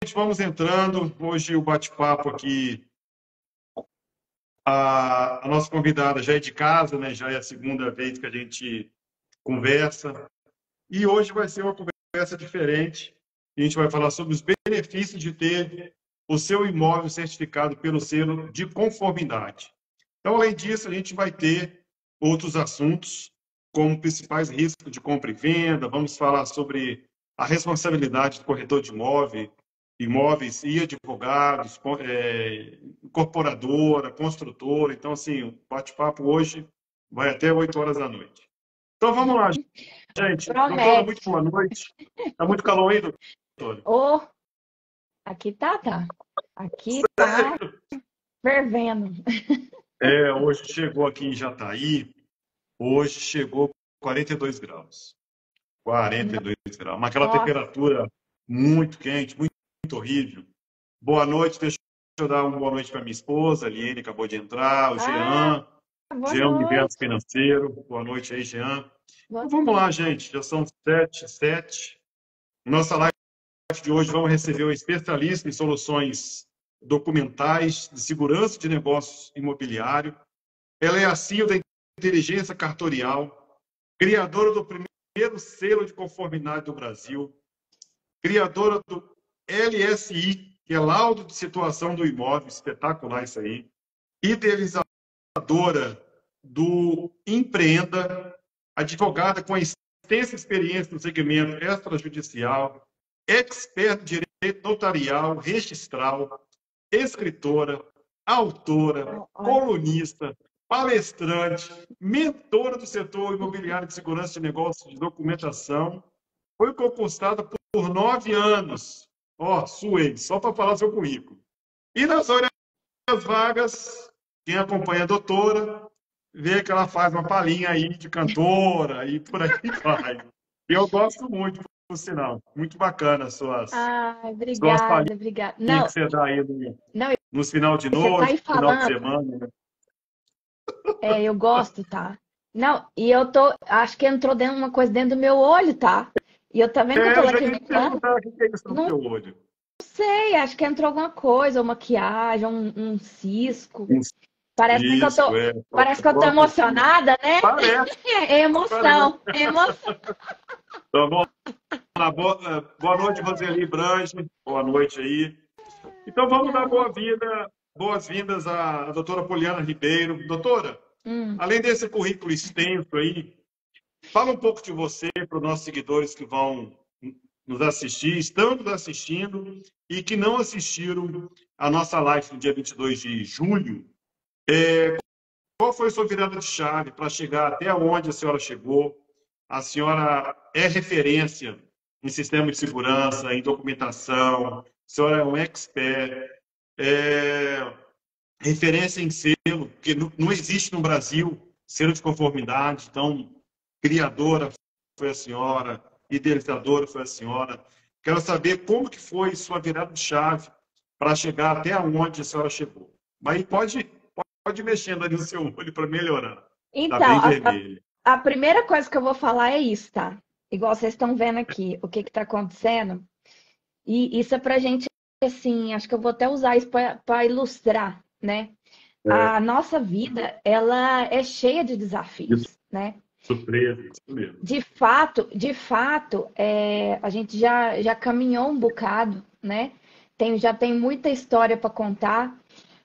gente, vamos entrando. Hoje o bate-papo aqui, a nossa convidada já é de casa, né? Já é a segunda vez que a gente conversa. E hoje vai ser uma conversa diferente. A gente vai falar sobre os benefícios de ter o seu imóvel certificado pelo selo de conformidade. Então, além disso, a gente vai ter outros assuntos, como principais riscos de compra e venda. Vamos falar sobre a responsabilidade do corretor de imóveis e advogados, incorporadora, construtora. Então, assim, o bate-papo hoje vai até 8 horas da noite. Então, vamos lá, gente. Doutora, muito Promete. boa noite. Está muito calor aí, doutora? Ô, aqui tá. Aqui tá fervendo. Hoje chegou aqui em Jataí, hoje chegou 42 graus. 42 graus. Mas aquela Nossa, temperatura muito quente, muito horrível. Boa noite, deixa eu dar uma boa noite para minha esposa, a Liene acabou de entrar, o ah, Jean, boa Jean Universo noite. Financeiro. Boa noite aí, Jean. Então Boa vamos lá, noite. gente, já são 7h07. Nossa live de hoje vamos receber um especialista em soluções documentais de segurança de negócios imobiliário. Ela é a CEO da Inteligência Cartorial, criadora do primeiro selo de conformidade do Brasil, criadora do LSI, que é Laudo de Situação do Imóvel, espetacular isso aí, idealizadora do Empreenda, advogada com extensa experiência no segmento extrajudicial, expert em direito notarial, registral, escritora, autora, Olha, colunista, palestrante, mentora do setor imobiliário de segurança de negócios de documentação. Foi concursada por 9 anos. Suei, só para falar seu currículo. E nas horas vagas, quem acompanha a doutora, vê que ela faz uma palhinha aí de cantora e por aí vai. E eu gosto muito, por sinal. Muito bacana as ai, suas palhinhas obrigada, obrigada. que Não, você dá aí não, nos final de você tá noite, aí final de falando, semana. Né? eu gosto, tá? Não, e acho que entrou dentro uma coisa dentro do meu olho, tá? E eu tá vendo que eu tô Eu já ia te lacrimejando? perguntar o que é isso no Não seu olho. sei, acho que entrou alguma coisa, ou maquiagem, um cisco. Um Parece que eu cisco, tô, parece que eu tô alguma coisinha. emocionada, né? Parece, É parece. emoção, é emoção. Tá bom? Boa noite, Roseli Branche. Boa noite aí. Então vamos dar boas-vindas à doutora Poliana Ribeiro. Doutora, Hum. além desse currículo extenso aí, fala um pouco de você para os nossos seguidores que vão nos assistir, estão nos assistindo e que não assistiram a nossa live no dia 22 de julho. Qual foi a sua virada de chave para chegar até onde a senhora chegou? A senhora é referência em sistema de segurança, em documentação, a senhora é um expert, é referência em selo, porque não existe no Brasil selo de conformidade, então, criadora foi a senhora, idealizadora foi a senhora. Quero saber como que foi sua virada de chave para chegar até onde a senhora chegou. Mas pode ir mexendo ali no seu olho para melhorar. Está Então, bem vermelho. a primeira coisa que eu vou falar é isso, tá? Igual vocês estão vendo aqui, o que está acontecendo. E isso é pra gente, assim, acho que eu vou até usar isso para ilustrar, né? É, A nossa vida, ela é cheia de isso, desafios, né? surpresa, isso mesmo. De fato, a gente já caminhou um bocado, né? Já tem muita história para contar,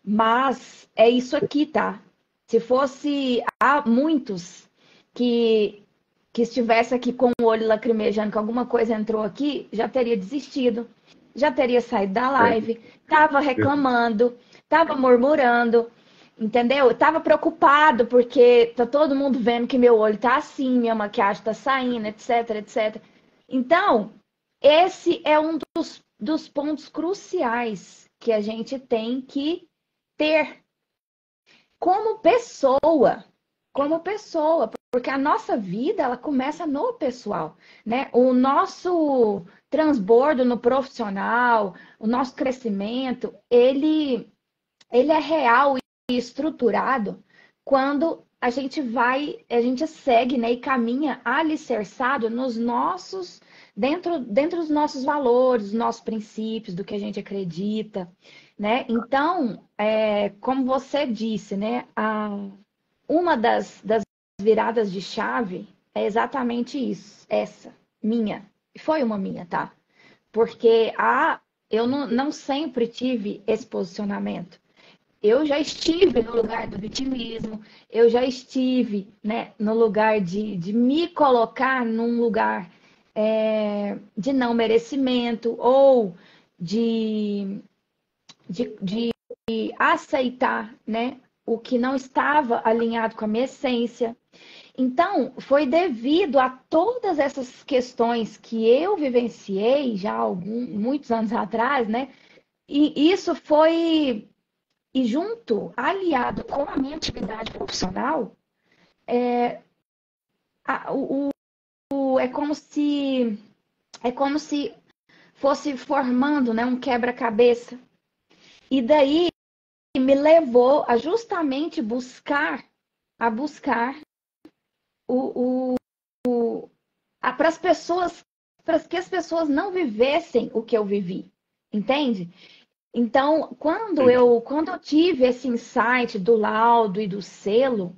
mas é isso aqui, tá? Se fosse há muitos que que estivesse aqui com o olho lacrimejando, que alguma coisa entrou aqui, já teria desistido, já teria saído da live, estava reclamando, estava murmurando, entendeu? Estava preocupado porque tá todo mundo vendo que meu olho tá assim, minha maquiagem tá saindo, etc, etc. Então, esse é um dos pontos cruciais que a gente tem que ter como como pessoa, porque a nossa vida ela começa no pessoal, né? O nosso transbordo no profissional, o nosso crescimento, ele é real e estruturado quando a gente segue, né, e caminha alicerçado dentro dos nossos valores, dos nossos princípios, do que a gente acredita, né? Então, como você disse, né? Uma das viradas de chave é exatamente isso, essa, minha. Foi uma minha, tá? Porque eu não sempre tive esse posicionamento. Eu já estive no lugar do vitimismo, eu já estive, né, no lugar de me colocar num lugar de não merecimento ou de, de aceitar, né, o que não estava alinhado com a minha essência. Então, foi devido a todas essas questões que eu vivenciei já muitos anos atrás, né? E isso foi, e junto, aliado com a minha atividade profissional, a- o, é como se fosse formando, né, um quebra-cabeça. E daí me levou a justamente buscar o, para as pessoas, para que as pessoas não vivessem o que eu vivi, entende? Então, quando eu tive esse insight do laudo e do selo,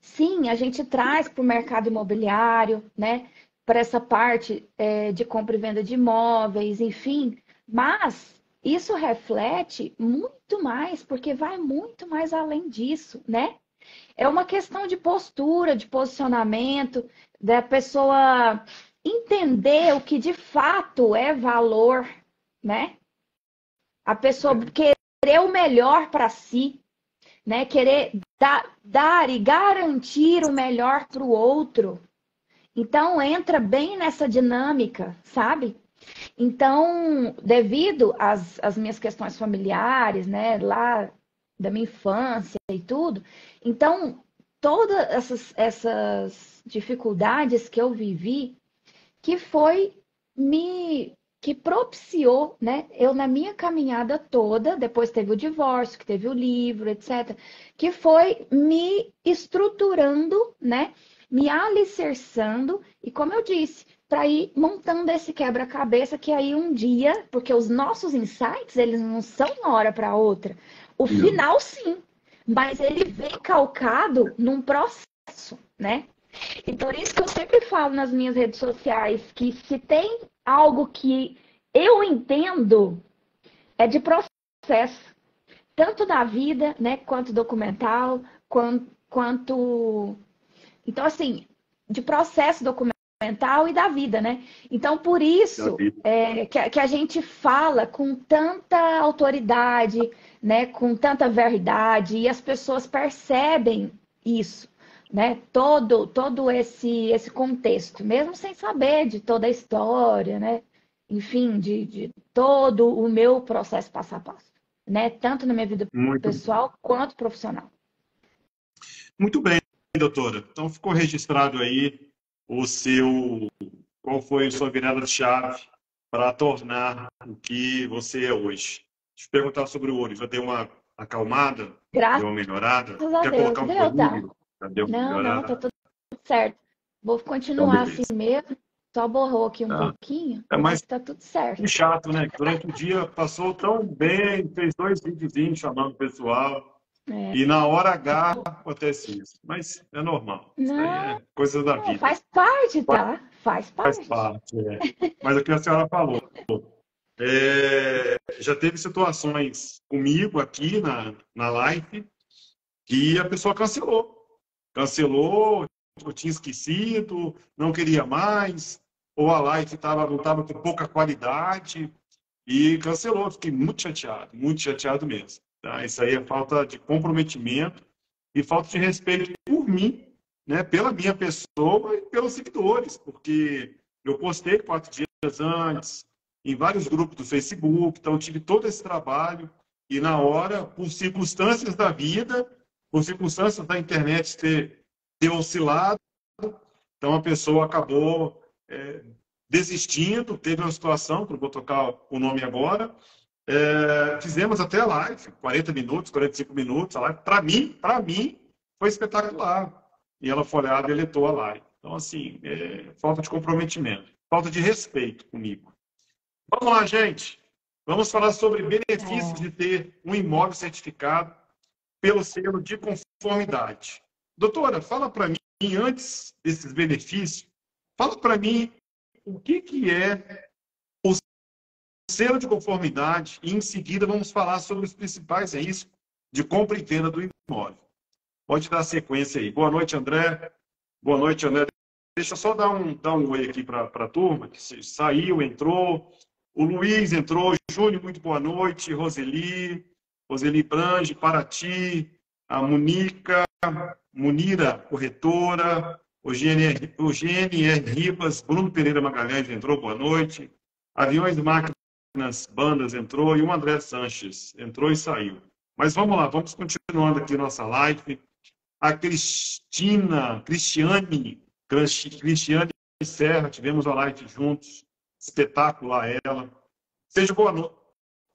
sim, a gente traz para o mercado imobiliário, né? Para essa parte de compra e venda de imóveis, enfim, mas isso reflete muito mais, porque vai muito mais além disso, né? É uma questão de postura, de posicionamento, da pessoa entender o que de fato é valor, né? A pessoa querer o melhor para si, né? Querer dar e garantir o melhor para o outro. Então entra bem nessa dinâmica, sabe? Então, devido às minhas questões familiares, né, lá da minha infância e tudo, então todas essas dificuldades que eu vivi, que foi me que propiciou, né? Eu na minha caminhada toda, depois teve o divórcio, que teve o livro, etc, que foi me estruturando, né? Me alicerçando e como eu disse, para ir montando esse quebra-cabeça que aí um dia, porque os nossos insights, eles não são uma hora para outra. O final sim, mas ele vem calcado num processo, né? E por isso que eu sempre falo nas minhas redes sociais que se tem algo que eu entendo é de processo, tanto da vida, né, quanto documental, quanto então assim, de processo documental e da vida, né? Então por isso que a gente fala com tanta autoridade, né, com tanta verdade e as pessoas percebem isso, né? Todo esse contexto, mesmo sem saber de toda a história, né? Enfim, de todo o meu processo passo a passo, né? Tanto na minha vida Muito, pessoal quanto profissional. muito bem, doutora. Então ficou registrado aí o seu, qual foi a sua virada de chave para tornar o que você é hoje. Deixa eu perguntar sobre o olho. Já deu uma acalmada? Deu Graças uma melhorada? a Quer Deus. colocar um Deu, tá? colírio? Já deu uma Não, tá melhorada? tudo certo. Vou Então, continuar assim beleza. mesmo. Só borrou aqui um Tá. pouquinho, É mas mais tá tudo certo. chato, né? Durante o dia passou tão bem, fez 2 videozinhos chamando o pessoal, É. e na hora H acontece isso. Mas é normal. Isso aí Não, é coisa da vida. faz parte, tá? Faz Faz parte. parte. Mas o que a senhora falou, já teve situações comigo aqui na live que a pessoa cancelou. Cancelou, eu tinha esquecido, não queria mais, ou a live não estava com pouca qualidade e cancelou. Fiquei muito chateado mesmo. Tá? Isso aí é falta de comprometimento e falta de respeito por mim, né? Pela minha pessoa e pelos seguidores, porque eu postei 4 dias antes, em vários grupos do Facebook, então tive todo esse trabalho e na hora, por circunstâncias da vida, por circunstâncias da internet ter oscilado, então a pessoa acabou desistindo, teve uma situação, que não vou tocar o nome agora, fizemos até a live, 40 minutos, 45 minutos, a live, para mim, foi espetacular. E ela foi lá e deletou a live. Então, assim, falta de comprometimento. falta de respeito comigo. Vamos lá, gente. Vamos falar sobre benefícios de ter um imóvel certificado pelo selo de conformidade. Doutora, fala para mim, antes desses benefícios, fala para mim o que é o selo de conformidade e, em seguida, vamos falar sobre os principais riscos de compra e venda do imóvel. Pode dar sequência aí. Boa noite, André. Boa noite, André. Deixa eu só dar um oi aqui para a turma, que saiu, entrou. O Luiz entrou. Júnior, muito boa noite. Roseli Brange, Paraty. A Munira, corretora. Eugênia R. Ribas. Bruno Pereira Magalhães entrou, boa noite. Aviões, Máquinas, Bandas entrou. E o André Sanches entrou e saiu. Mas vamos lá, vamos continuando aqui nossa live. A Cristiane Serra, tivemos a live juntos, espetacular ela. Seja boa noite.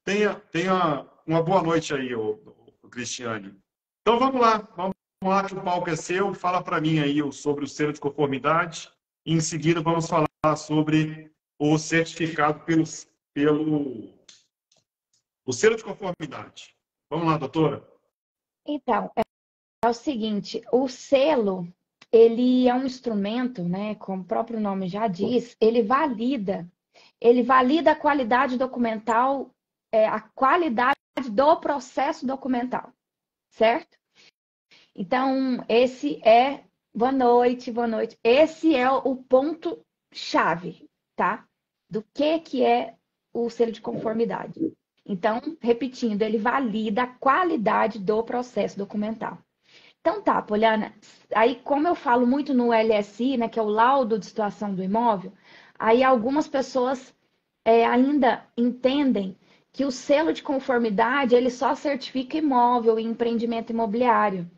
Tenha uma boa noite aí, Cristiane. Então vamos lá que o palco é seu. Fala para mim aí sobre o selo de conformidade. E em seguida vamos falar sobre o certificado pelo o selo de conformidade. Vamos lá, doutora. Então, é o seguinte, o selo, ele é um instrumento, né, como o próprio nome já diz, ele valida a qualidade documental, a qualidade do processo documental, certo? Então, boa noite, esse é o ponto-chave, tá? Do que é o selo de conformidade. Então, repetindo, ele valida a qualidade do processo documental. Então tá, Poliana, aí como eu falo muito no LSI, né, que é o laudo de situação do imóvel, aí algumas pessoas ainda entendem que o selo de conformidade, ele só certifica imóvel e empreendimento imobiliário.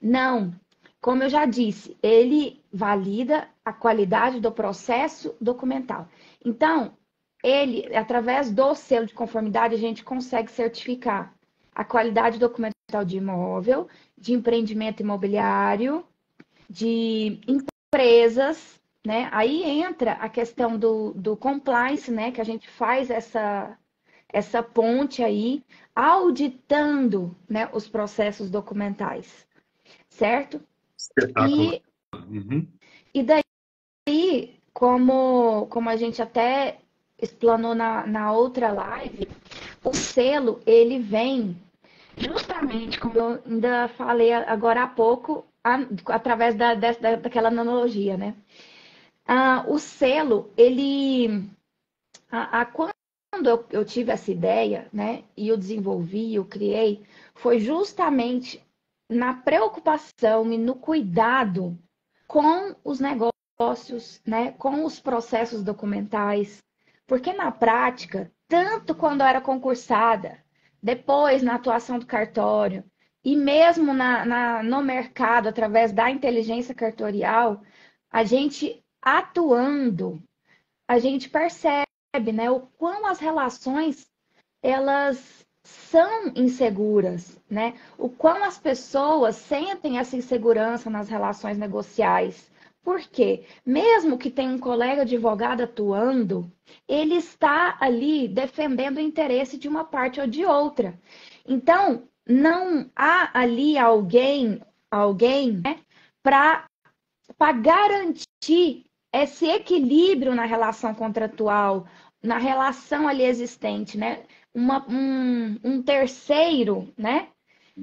Não, como eu já disse, ele valida a qualidade do processo documental. Então, através do selo de conformidade, a gente consegue certificar a qualidade documental de imóvel, de empreendimento imobiliário, de empresas, né? Aí entra a questão do compliance, né? Que a gente faz essa ponte aí, auditando, né, os processos documentais, certo? Espetáculo. E daí, como a gente até explanou na outra live, o selo, ele vem justamente, como eu ainda falei agora há pouco, através daquela analogia, né? O selo, ele... Quando eu tive essa ideia, né, e eu desenvolvi, eu criei, foi justamente na preocupação e no cuidado com os negócios, né, com os processos documentais, porque na prática, tanto quando eu era concursada, depois na atuação do cartório, e mesmo no mercado, através da inteligência cartorial, a gente atuando, a gente percebe, né, o quão as relações elas são inseguras, né? O quão as pessoas sentem essa insegurança nas relações negociais. Por quê? Mesmo que tenha um colega advogado atuando, ele está ali defendendo o interesse de uma parte ou de outra. Então, não há ali alguém, né, para garantir esse equilíbrio na relação contratual, na relação ali existente, né? Um terceiro, né?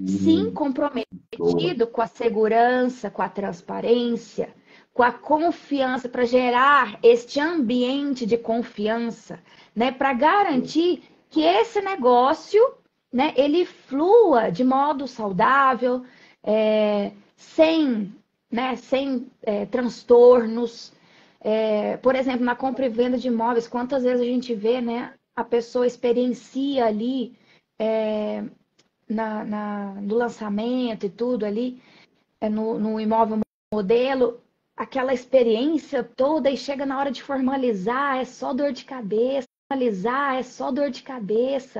Sim, comprometido com a segurança, com a transparência, com a confiança, para gerar este ambiente de confiança, né? Para garantir que esse negócio, né? Ele flua de modo saudável, sem transtornos. Por exemplo, na compra e venda de imóveis, quantas vezes a gente vê, né, a pessoa experiencia ali no lançamento e tudo ali, no imóvel modelo, aquela experiência toda e chega na hora de formalizar, é só dor de cabeça. A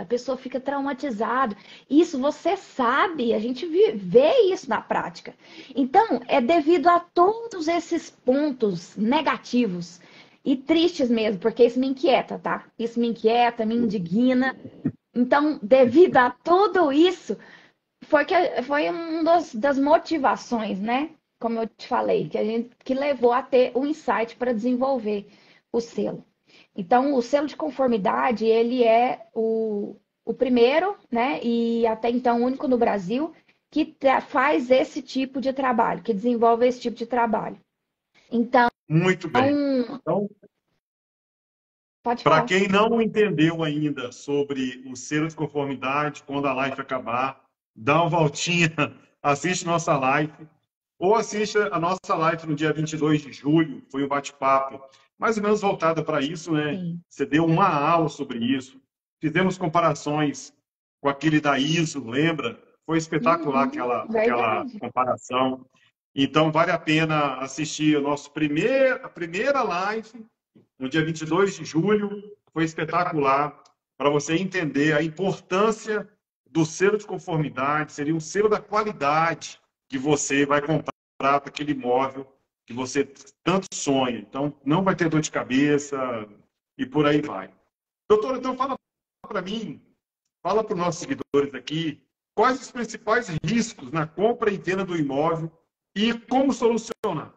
pessoa fica traumatizada. Isso você sabe, a gente vê isso na prática. Então, é devido a todos esses pontos negativos E tristes mesmo, porque isso me inquieta, tá? Isso me inquieta, me indigna. Então, devido a tudo isso, foi uma das motivações, né? Como eu te falei, que levou a ter o insight para desenvolver o selo. Então, o selo de conformidade, ele é o primeiro, né? E até então único no Brasil, que faz esse tipo de trabalho, que desenvolve esse tipo de trabalho. Então, Muito bem. Então, pode para falar. quem não entendeu ainda sobre o selo de conformidade, quando a live acabar, dá uma voltinha, assiste nossa live, ou assista a nossa live no dia 22 de julho, foi um bate-papo mais ou menos voltada para isso, né? Sim. Você deu uma aula sobre isso, fizemos comparações com aquele da ISO, lembra? Foi espetacular aquela Verdade. comparação. Então, vale a pena assistir a primeira live no dia 22 de julho, foi espetacular para você entender a importância do selo de conformidade, seria um selo da qualidade que você vai comprar para aquele imóvel que você tanto sonha. Então, não vai ter dor de cabeça e por aí vai. Doutor, então fala para mim, fala para os nossos seguidores aqui, quais os principais riscos na compra e venda do imóvel e como solucionar.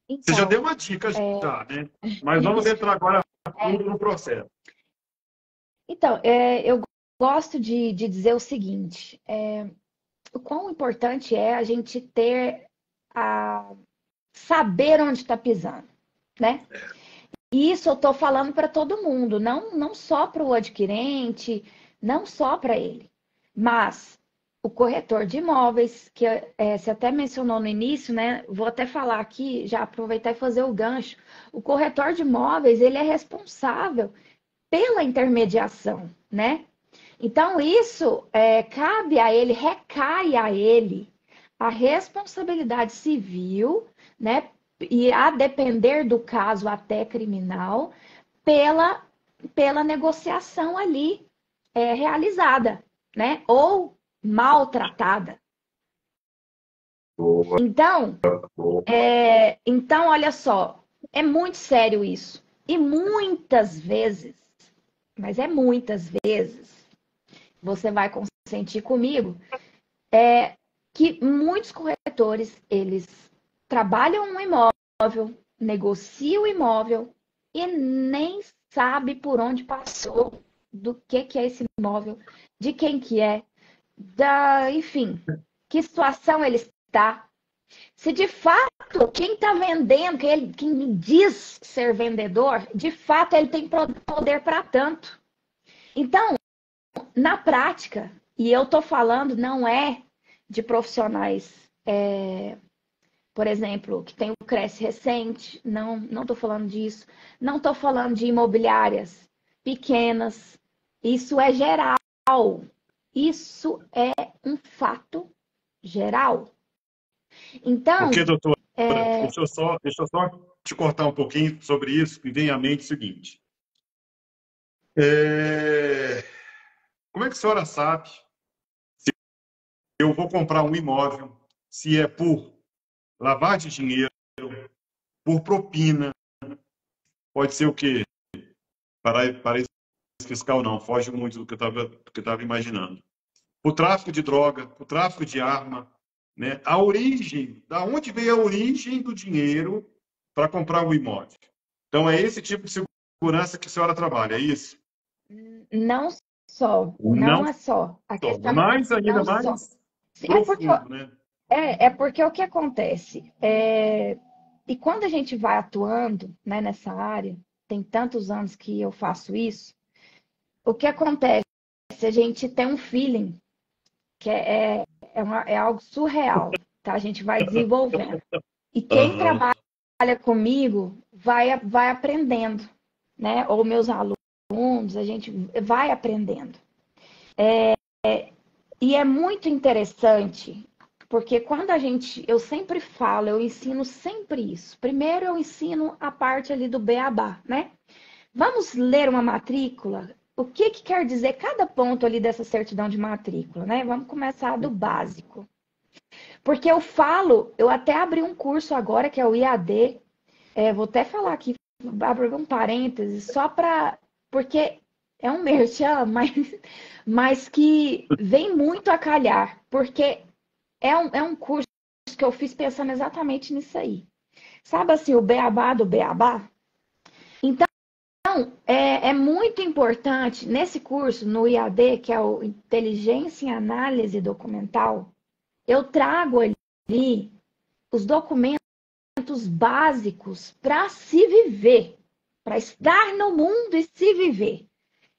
Você já Então, deu uma dica já, né? Mas vamos entrar agora fundo no processo. então, eu gosto de dizer o seguinte: o quão importante é a gente ter saber onde está pisando, né? E isso eu estou falando para todo mundo, não só para o adquirente, não só para ele, mas o corretor de imóveis, que você até mencionou no início, né? Vou até falar aqui, já aproveitar e fazer o gancho. O corretor de imóveis, ele é responsável pela intermediação, né? Então, isso cabe a ele, recai a ele a responsabilidade civil, né? E a depender do caso até criminal, pela, pela negociação ali realizada, né? Ou maltratada. Então, então, olha só, é muito sério isso. E muitas vezes, mas é muitas vezes, você vai consentir comigo, que muitos corretores, eles trabalham um imóvel, negociam o imóvel e nem sabe por onde passou, do que é esse imóvel, de quem que é, enfim, que situação ele está. Se de fato quem está vendendo, quem diz ser vendedor, de fato ele tem poder para tanto. Então, na prática, e eu estou falando, não é de profissionais, por exemplo, que tem o Cresce recente, não estou falando disso. Não estou falando de imobiliárias pequenas. Isso é geral. Isso é um fato geral. Porque, Então, doutora, deixa eu só te cortar um pouquinho sobre isso, e vem à mente o seguinte. Como é que a senhora sabe se eu vou comprar um imóvel, se é por lavagem de dinheiro, por propina, pode ser o quê? Paraíso fiscal não, foge muito do que eu estava imaginando. O tráfico de droga, o tráfico de arma, né? A origem, da onde veio a origem do dinheiro para comprar um imóvel. Então, é esse tipo de segurança que a senhora trabalha, é isso? não só, Não não é só. A só, questão mas ainda não só. mais É porque, profundo, né? é porque o que acontece? E quando a gente vai atuando, né, nessa área, tem tantos anos que eu faço isso, o que acontece? A gente tem um feeling que é algo surreal, tá? A gente vai desenvolvendo. E quem Aham. trabalha comigo vai aprendendo, né? Ou meus alunos, a gente vai aprendendo. E é muito interessante, porque eu sempre falo, eu ensino sempre isso. Primeiro eu ensino a parte ali do beabá, né? Vamos ler uma matrícula? O que quer dizer cada ponto ali dessa certidão de matrícula, né? Vamos começar do básico. Porque eu até abri um curso agora, que é o IAD, vou até falar aqui, abrir um parêntese, só para. Porque é um merchan, mas que vem muito a calhar, porque é um curso que eu fiz pensando exatamente nisso aí. Sabe assim, o beabá do beabá? Então, é muito importante nesse curso, no IAD, que é o Inteligência e Análise Documental, eu trago ali os documentos básicos para se viver, para estar no mundo e se viver.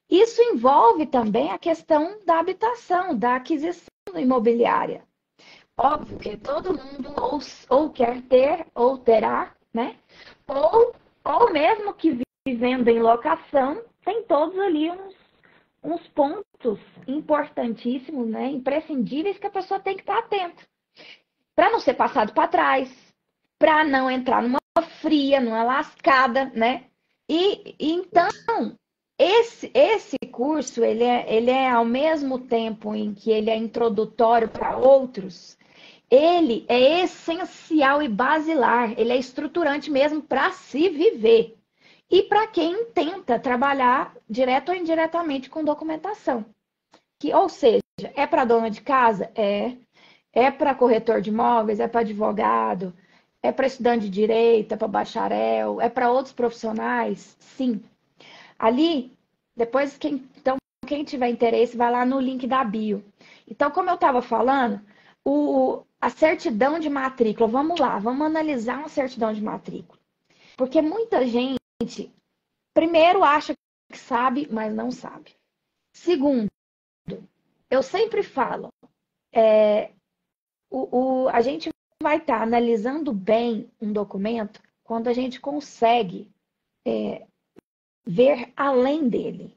Isso envolve também a questão da habitação, da aquisição imobiliária. Óbvio que todo mundo ou quer ter, ou terá, né? Ou mesmo que vivendo em locação, tem todos ali uns pontos importantíssimos, né? Imprescindíveis que a pessoa tem que estar atenta. Para não ser passado para trás, para não entrar numa fria, numa lascada, né? E então, esse curso, ele é ao mesmo tempo em que ele é introdutório para outros, ele é essencial e basilar, ele é estruturante mesmo para se viver. E para quem tenta trabalhar direto ou indiretamente com documentação. Ou seja, é para dona de casa? É para corretor de imóveis, é para advogado, é para estudante de direito, é para bacharel, é para outros profissionais? Sim. Ali, depois, então, quem tiver interesse, vai lá no link da bio. Então, como eu estava falando, a certidão de matrícula, vamos lá, vamos analisar uma certidão de matrícula. Porque muita gente, primeiro, acha que sabe, mas não sabe. Segundo, eu sempre falo, a gente vai estar analisando bem um documento quando a gente consegue ver além dele,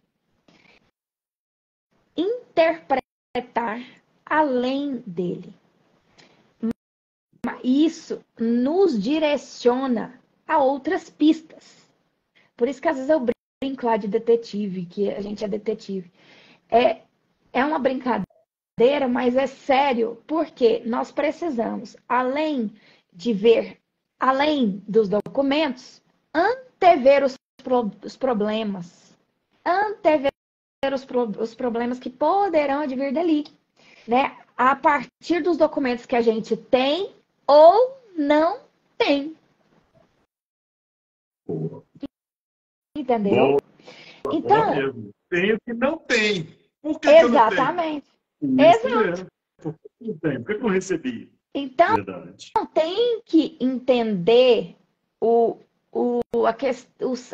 interpretar além dele. Isso nos direciona a outras pistas. Por isso que às vezes eu brinco lá de detetive, que a gente é detetive. É uma brincadeira, mas é sério, porque nós precisamos, além de ver além dos documentos, antever os problemas, antever os problemas que poderão advir dali, né? A partir dos documentos que a gente tem ou não tem. Boa. Entendeu? Boa, boa Então, mesmo. Tem o que não tem. Por que eu não tenho? exatamente. Isso Exato. mesmo. Por que eu não tenho? Por que eu não recebi? Então, Verdade. tem que entender o,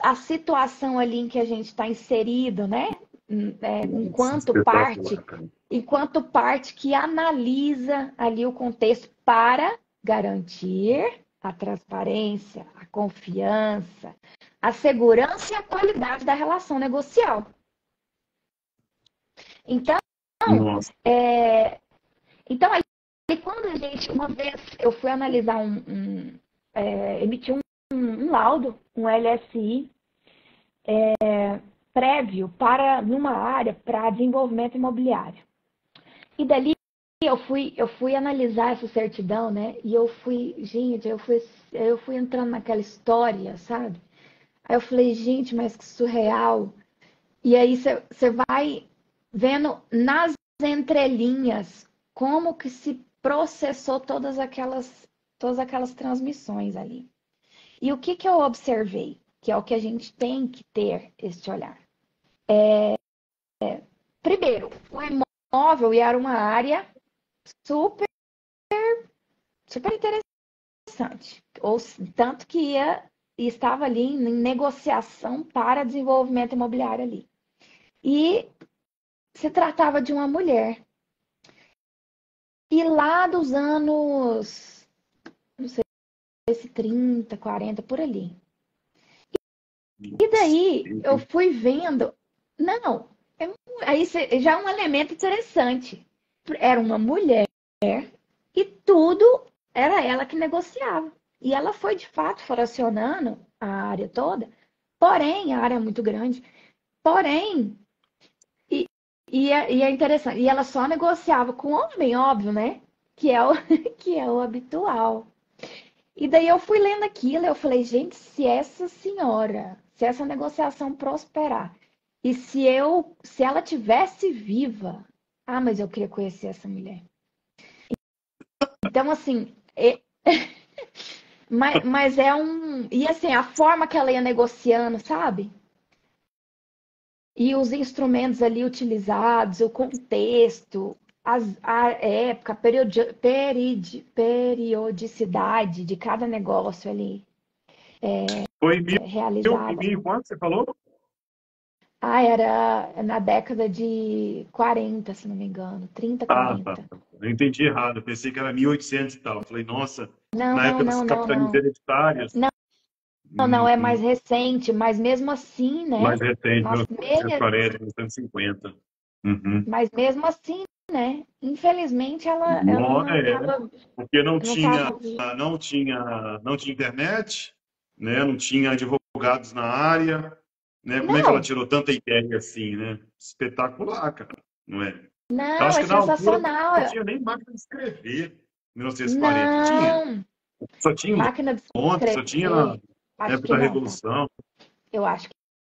a situação ali em que a gente está inserido, né? Espetacular, cara. Enquanto parte que analisa ali o contexto para garantir a transparência, a confiança, a segurança e a qualidade da relação negocial. Então, Nossa. então aí quando uma vez eu fui analisar emitir um laudo, um LSI, prévio numa área para desenvolvimento imobiliário. E dali eu fui analisar essa certidão, né? E eu fui entrando naquela história, sabe? Aí eu falei, gente, mas que surreal. E aí você vai vendo nas entrelinhas como que se processou todas aquelas transmissões ali. E o que eu observei? Que é o que a gente tem que ter este olhar. Primeiro, o imóvel era uma área super, super interessante. Tanto que estava ali em negociação para desenvolvimento imobiliário ali. E se tratava de uma mulher. E lá dos anos, não sei se 30, 40, por ali. E daí eu fui vendo, não, aí já é um elemento interessante. Era uma mulher e tudo era ela que negociava. E ela foi de fato fracionando a área toda, porém, a área é muito grande, porém, e é interessante, e ela só negociava com homem, óbvio, né? Que é o, que é o habitual. E daí eu fui lendo aquilo, eu falei, gente, se essa senhora, se essa negociação prosperar, e se ela tivesse viva, ah, mas eu queria conhecer essa mulher. Então, assim, mas é um. E assim, a forma que ela ia negociando, sabe? E os instrumentos ali utilizados, o contexto, a época, periodicidade de cada negócio ali Foi em realizado. mil, quanto você falou? Ah, era na década de 40, se não me engano, 30, Ah, tá. 40. Eu entendi errado. Eu pensei que era 1800 e tal. Eu falei, nossa, Não, na não, época das não, não, capitanias não. hereditárias, Não, não, é mais recente, mas mesmo assim, mais né? recente, Nós, 1940, 1950. Uhum. mas mesmo assim, né? Infelizmente, ela Não, não estava. porque Não tava. não tinha internet, né? Não tinha advogados na área, né? Como é que ela Não, tirou tanta ideia assim, né? Espetacular, cara, não é? Eu não, acho é que na altura não sensacional. tinha nem máquina de escrever, 1940. Tinha? Não, Só tinha máquina de ontem, só tinha na escrever, acho época que da não, tá? Revolução, Eu acho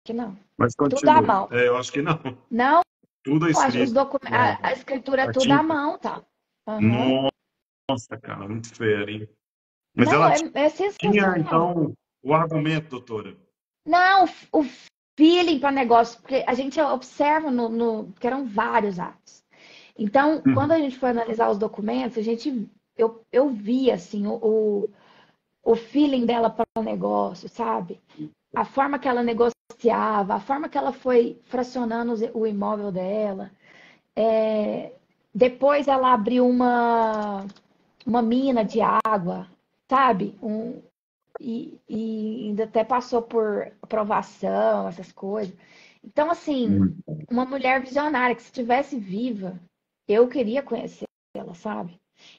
que não. mas Tudo à continua. mão. É, eu acho que não. Não, Tudo é os escrito, documentos, a escritura é a tudo à tinta. mão, tá? Aham. Nossa, cara, muito fera, hein? Mas Não, ela é tinha, sensacional. então, o argumento, doutora. Não, o feeling para negócio, porque a gente observa que eram vários atos. Então, quando a gente foi analisar os documentos, eu vi assim o feeling dela para o negócio, sabe? A forma que ela negociava, a forma que ela foi fracionando o imóvel dela. Depois ela abriu uma mina de água, sabe? E ainda até passou por aprovação, essas coisas. Então, assim, Hum. uma mulher visionária que se estivesse viva, eu queria conhecê-la, sabe?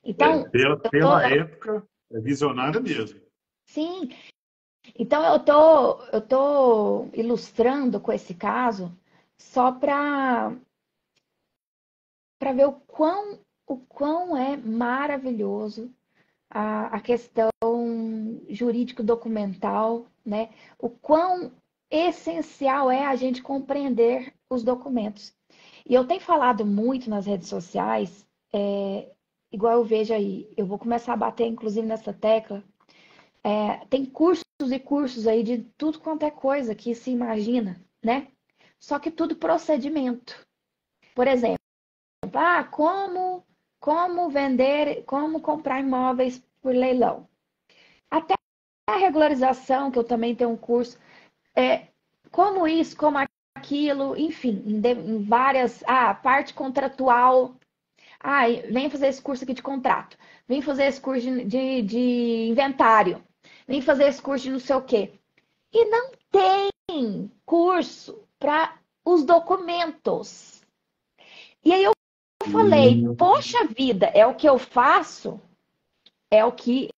É, Então, eu tô, pela época, é visionária mesmo. sim, então eu tô ilustrando com esse caso só para ver o quão é maravilhoso a questão jurídico-documental, né? O quão essencial é a gente compreender os documentos. E eu tenho falado muito nas redes sociais, igual eu vejo aí, eu vou começar a bater, inclusive, nessa tecla. Tem cursos e cursos aí de tudo quanto é coisa que se imagina, né? Só que tudo procedimento. Por exemplo, como vender, como comprar imóveis por leilão. Até a regularização, que eu também tenho um curso, como isso, como aquilo, enfim, em várias. Parte contratual. Vem fazer esse curso aqui de contrato. Vem fazer esse curso de inventário. Vem fazer esse curso de não sei o quê. E não tem curso para os documentos. E aí eu falei, Hum. poxa vida, é o que eu faço, é o que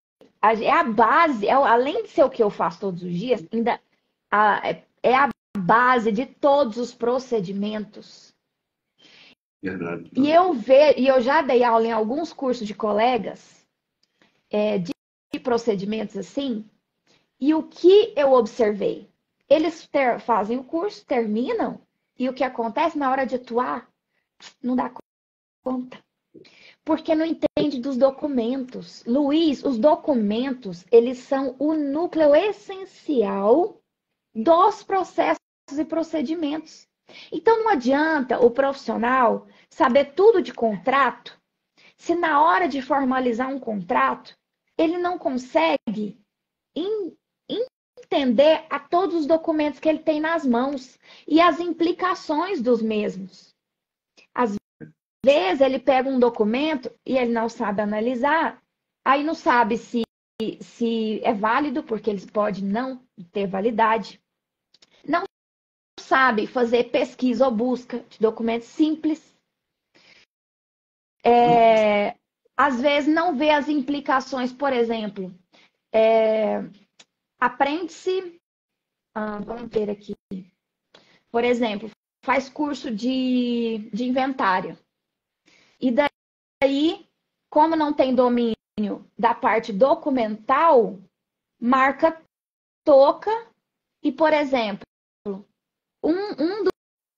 é a base, além de ser o que eu faço todos os dias, ainda é a base de todos os procedimentos. Verdade. E eu já dei aula em alguns cursos de colegas de procedimentos assim, e o que eu observei? Eles fazem o curso, terminam, e o que acontece na hora de atuar? Não dá conta. Porque não entende dos documentos. Luiz, os documentos, eles são o núcleo essencial dos processos e procedimentos. Então não adianta o profissional saber tudo de contrato, se na hora de formalizar um contrato, ele não consegue entender a todos os documentos que ele tem nas mãos e as implicações dos mesmos. Às vezes ele pega um documento e ele não sabe analisar, aí não sabe se é válido, porque ele pode não ter validade. Não sabe fazer pesquisa ou busca de documentos simples. Às vezes não vê as implicações, por exemplo, aprende-se, vamos ver aqui, por exemplo, faz curso de inventário. E daí, como não tem domínio da parte documental marca toca e, por exemplo, um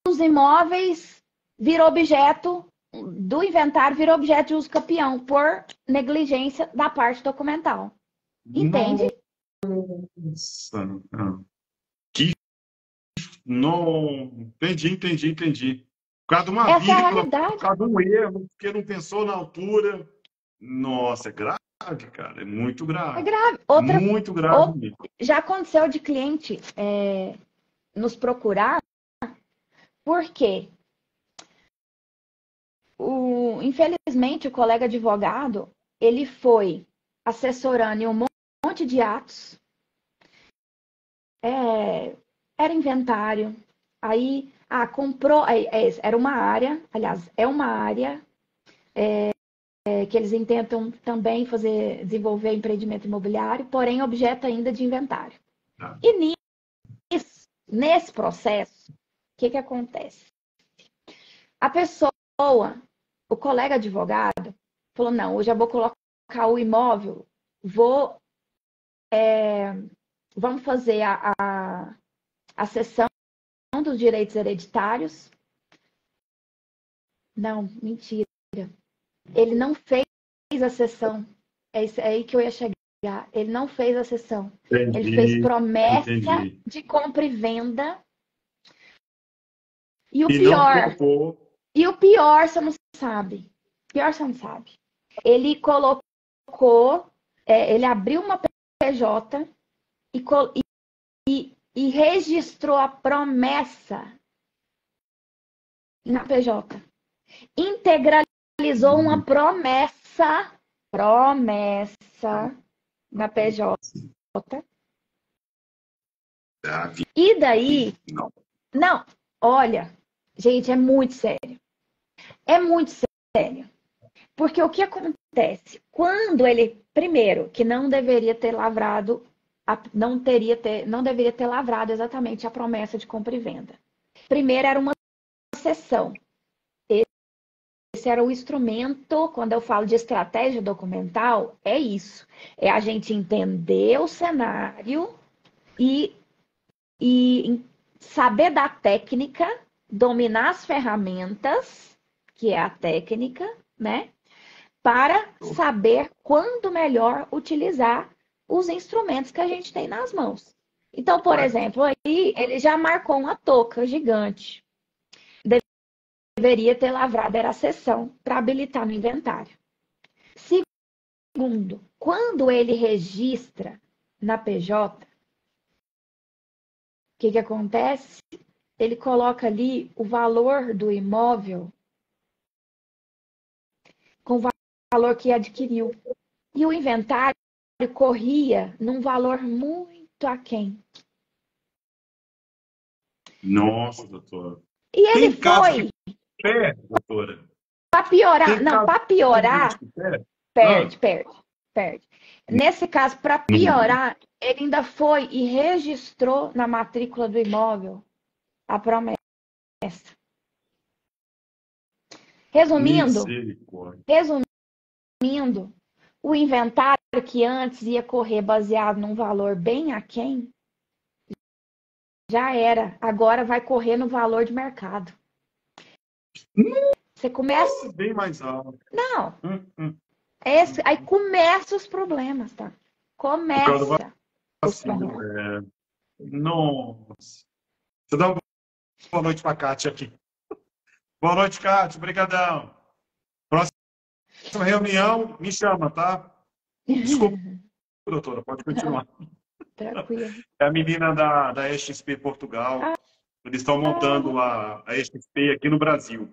dos imóveis virou objeto do inventário, virou objeto de uso capião por negligência da parte documental. Entende? Nossa. Que... Não... Entendi. Por causa de uma Essa é a vírgula, realidade. por causa de um erro, porque não pensou na altura. Nossa, é grave, cara. É muito É grave. grave. Muito grave mesmo. Já aconteceu de cliente nos procurar, porque infelizmente o colega advogado ele foi assessorando em um monte de atos, era inventário, aí comprou, era uma área, aliás, é uma área que eles intentam também desenvolver empreendimento imobiliário, porém objeto ainda de inventário. Tá. E nesse processo, o que acontece? A pessoa, o colega advogado, falou, não, eu já vou colocar o imóvel, vamos fazer a cessão dos direitos hereditários. Não, mentira. Ele não fez a cessão. É aí que eu ia chegar. Ele não fez a cessão. Ele fez promessa de compra e venda. E o pior, você não sabe. Ele colocou, ele abriu uma PJ e registrou a promessa na PJ. Integralizou uma promessa na PJ. E daí... Não, olha, gente, é muito sério. É muito sério. Porque o que acontece? Quando ele, primeiro, que não deveria ter lavrado, não deveria ter lavrado exatamente a promessa de compra e venda. Primeiro era uma cessão. Esse era o instrumento, quando eu falo de estratégia documental, é isso. É a gente entender o cenário e saber da técnica, dominar as ferramentas, que é a técnica, né? Para saber quando melhor utilizar os instrumentos que a gente tem nas mãos. Então, por exemplo, aí ele já marcou uma touca gigante. Deveria ter lavrado a cessão para habilitar no inventário. Segundo, quando ele registra na PJ, o que acontece? Ele coloca ali o valor do imóvel com o valor que adquiriu. E o inventário corria num valor muito aquém. Nossa, doutora. E ele foi... doutora. Para piorar, perde. Nesse caso, para piorar, ele ainda foi e registrou na matrícula do imóvel a promessa. Resumindo, o inventário que antes ia correr baseado num valor bem aquém, já era. Agora vai correr no valor de mercado. Você começa... Bem mais alto. Não. Aí começa os problemas, tá? Começa os problemas. Nossa. Você dá uma boa noite para a Kátia aqui. Boa noite, Kátia. Obrigadão. Próxima reunião, me chama, tá? Desculpa, doutora. Pode continuar. Tranquilo. É a menina da EXP Portugal. Eles estão montando a EXP aqui no Brasil.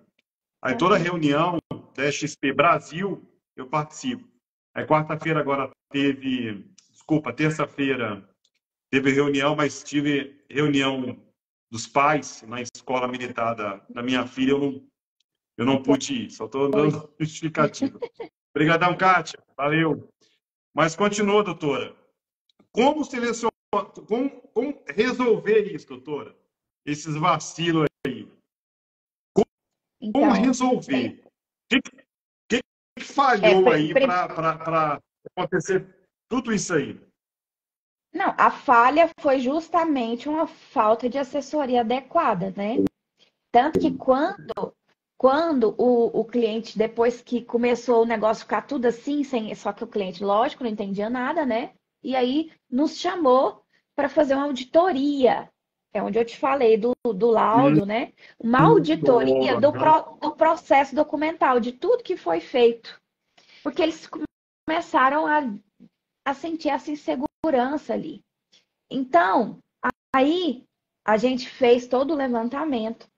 Aí toda reunião da EXP Brasil, eu participo. Aí quarta-feira agora terça-feira teve reunião, mas tive reunião dos pais na escola militar da minha filha, eu não pude ir, só estou dando justificativa. Obrigadão, Kátia. Valeu. Mas continua, doutora. Como selecionar, como resolver isso, doutora? Esses vacilos aí. Como resolver? O que falhou aí para acontecer tudo isso aí? Não, a falha foi justamente uma falta de assessoria adequada, né? Tanto que quando o cliente, depois que começou o negócio ficar tudo assim, só que o cliente, lógico, não entendia nada, né? E aí nos chamou para fazer uma auditoria. É onde eu te falei do laudo, né? Uma auditoria do processo documental, de tudo que foi feito. Porque eles começaram a sentir essa insegurança ali. Então, aí a gente fez todo o levantamento,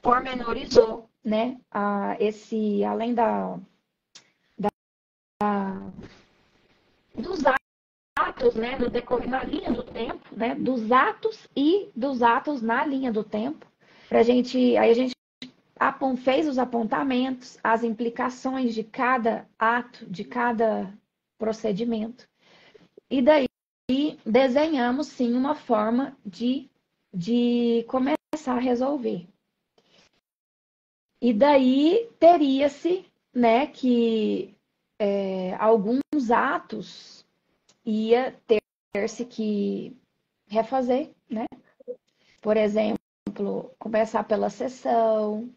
pormenorizou, né? Além dos atos, né? No decorrer na linha do tempo, né? Dos atos e dos atos na linha do tempo. Aí a gente fez os apontamentos, as implicações de cada ato, de cada procedimento. E daí desenhamos, sim, uma forma de começar a resolver. E daí teria-se, né, que alguns atos ia ter-se que refazer, né? Por exemplo, começar pela sessão,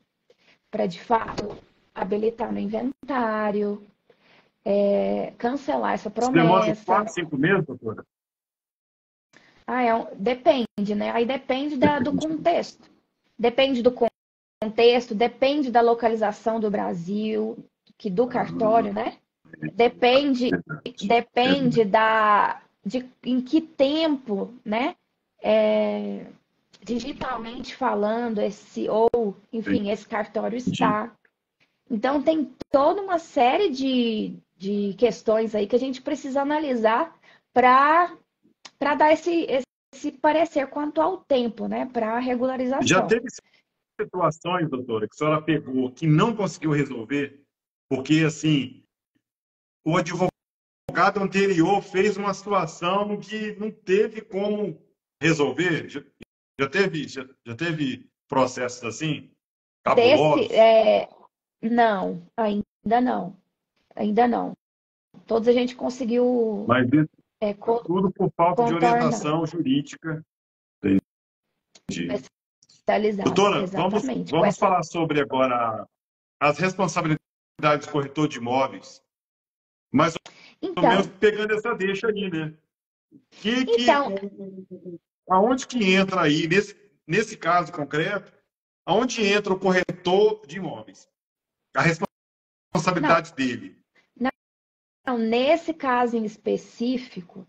para de fato habilitar no inventário, cancelar essa Isso demora uns promessa. 4, 5 meses, doutora? Depende, né? Aí depende do contexto. Depende do contexto, depende da localização do Brasil, do cartório, né? Depende, depende de em que tempo, né? Digitalmente falando, enfim, esse cartório está. Então, tem toda uma série de questões aí que a gente precisa analisar para dar esse parecer quanto ao tempo, né? Para a Já regularização. teve situações, doutora, que a senhora pegou que não conseguiu resolver, porque, assim, o advogado anterior fez uma situação que não teve como resolver? Já teve processos assim, Desse, cabulosos? não, ainda não. Ainda não. Todos a gente conseguiu Mas isso tudo por falta de contornar, orientação jurídica. Entendi. especializada, Doutora, vamos, exatamente. vamos falar sobre agora as responsabilidades do corretor de imóveis, mais ou menos Então, pegando essa deixa aí, né? Que, então, aonde que entra aí, nesse caso concreto, aonde entra o corretor de imóveis? A não, responsabilidade dele. não, nesse caso em específico,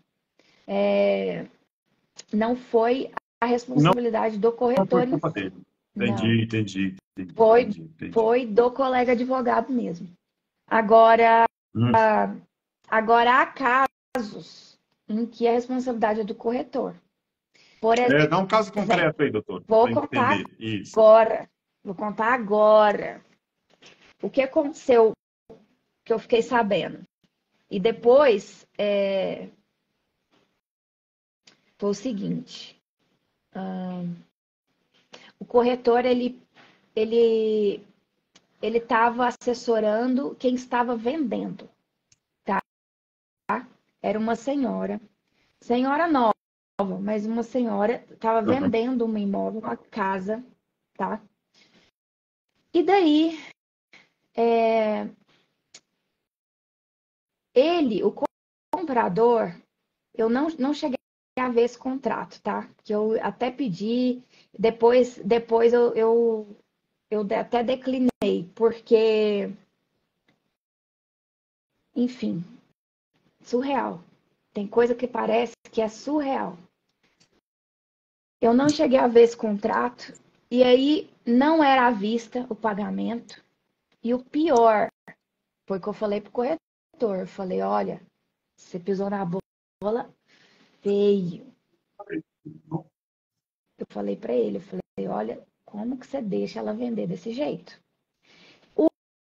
não foi a Não, responsabilidade do não foi corretor em culpa si. dele. Não, foi, Entendi. foi do colega advogado mesmo. Agora, Hum. agora há casos em que a responsabilidade é do corretor. Por Dá um caso exemplo, concreto aí, doutor, vou para contar entender isso. agora. Vou contar agora o que aconteceu, que eu fiquei sabendo. E depois foi o seguinte: o corretor ele estava assessorando quem estava vendendo, tá? Era uma senhora nova, mas uma senhora estava Uhum. vendendo um imóvel, uma casa, tá? E daí o comprador, eu não cheguei a ver esse contrato, tá? Que eu até pedi, depois eu até declinei, porque, enfim, surreal. Tem coisa que parece que é surreal. Eu não cheguei a ver esse contrato, e aí não era à vista o pagamento. E o pior foi que eu falei pro corretor, eu falei, olha, você pisou na bola feio. Eu falei para ele, eu falei, olha, como que você deixa ela vender desse jeito?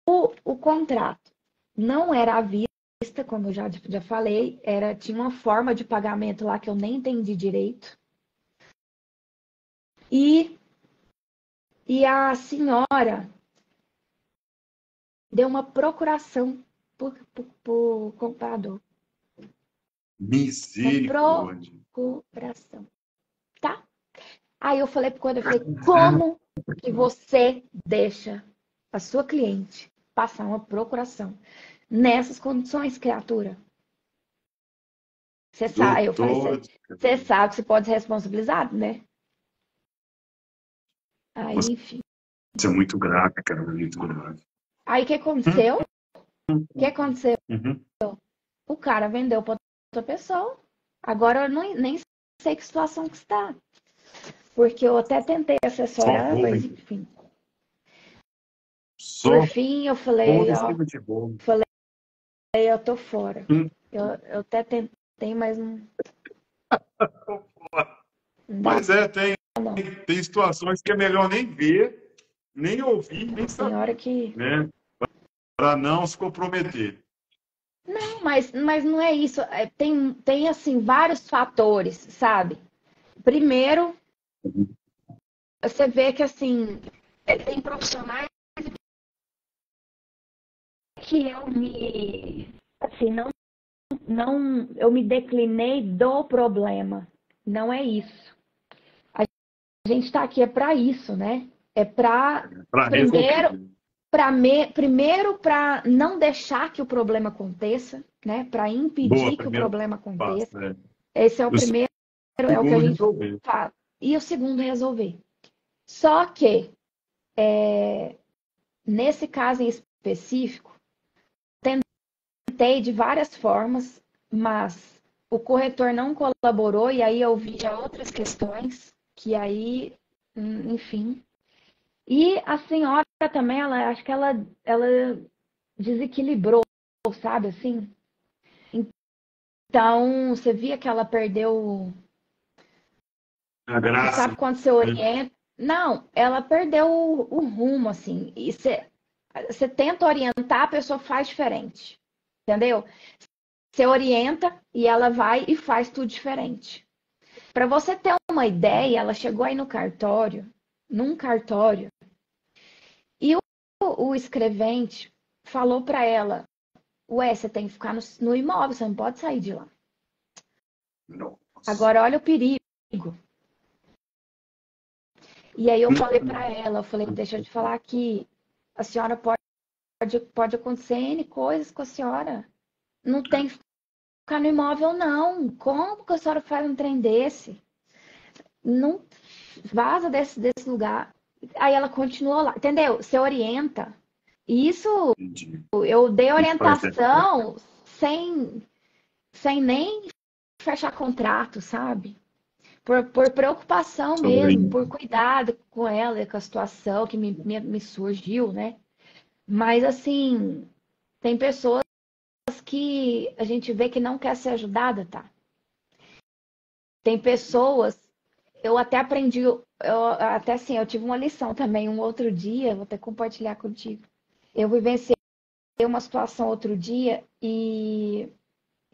O contrato não era à vista, como eu já falei, tinha uma forma de pagamento lá que eu nem entendi direito. E, e a senhora deu uma procuração por comprador. Misericórdia. Procuração, tá? Aí eu falei pro Código, eu falei, como que você deixa a sua cliente passar uma procuração nessas condições, criatura? Você sabe, aí eu falei, você sabe que você pode ser responsabilizado, né? Aí, enfim. Isso é muito grave, cara, muito grave. Aí o que aconteceu? O que aconteceu? Uhum. O cara vendeu para outra pessoa. Agora eu nem sei que situação que está. Porque eu até tentei assessorar, mas enfim. Por fim, eu falei, ó, eu tô fora. Eu até tentei, mas não. Mas tem situações que é melhor nem ver, nem ouvir, nem saber. Tem hora que. Né? Para não se comprometer. Não, mas não é isso. Tem assim, vários fatores, sabe? Primeiro, você vê que assim, tem profissionais que eu eu me declinei do problema. Não é isso. A gente está aqui para isso, né? É para primeiro para não deixar que o problema aconteça, né? Para impedir que o problema aconteça. Esse é o primeiro, é o que a gente fala. E o segundo, resolver. Só que nesse caso em específico, tentei de várias formas, mas o corretor não colaborou e aí eu vi já outras questões que aí, enfim. E a senhora também, acho que ela desequilibrou, sabe assim? Então, você via que ela perdeu a graça. Você sabe quando você orienta? Não, ela perdeu o rumo, assim. E você tenta orientar, a pessoa faz diferente. Entendeu? Você orienta e ela vai e faz tudo diferente. Para você ter uma ideia, ela chegou aí num cartório, e o escrevente falou para ela: ué, você tem que ficar no imóvel, você não pode sair de lá. Nossa. Agora, olha o perigo. E aí eu falei para ela, deixa eu te falar que a senhora pode acontecer N coisas com a senhora. Não tem que ficar no imóvel, não. Como que a senhora faz um trem desse? Não vaza desse lugar. Aí ela continuou lá, entendeu? Você orienta. Isso, eu dei orientação sem nem fechar contrato, sabe? Por preocupação mesmo, por cuidado com ela, com a situação que me surgiu, né? Mas, assim, tem pessoas que a gente vê que não quer ser ajudada, tá? Tem pessoas, eu até aprendi, eu tive uma lição também um outro dia, vou até compartilhar contigo. Eu vivenciei uma situação outro dia e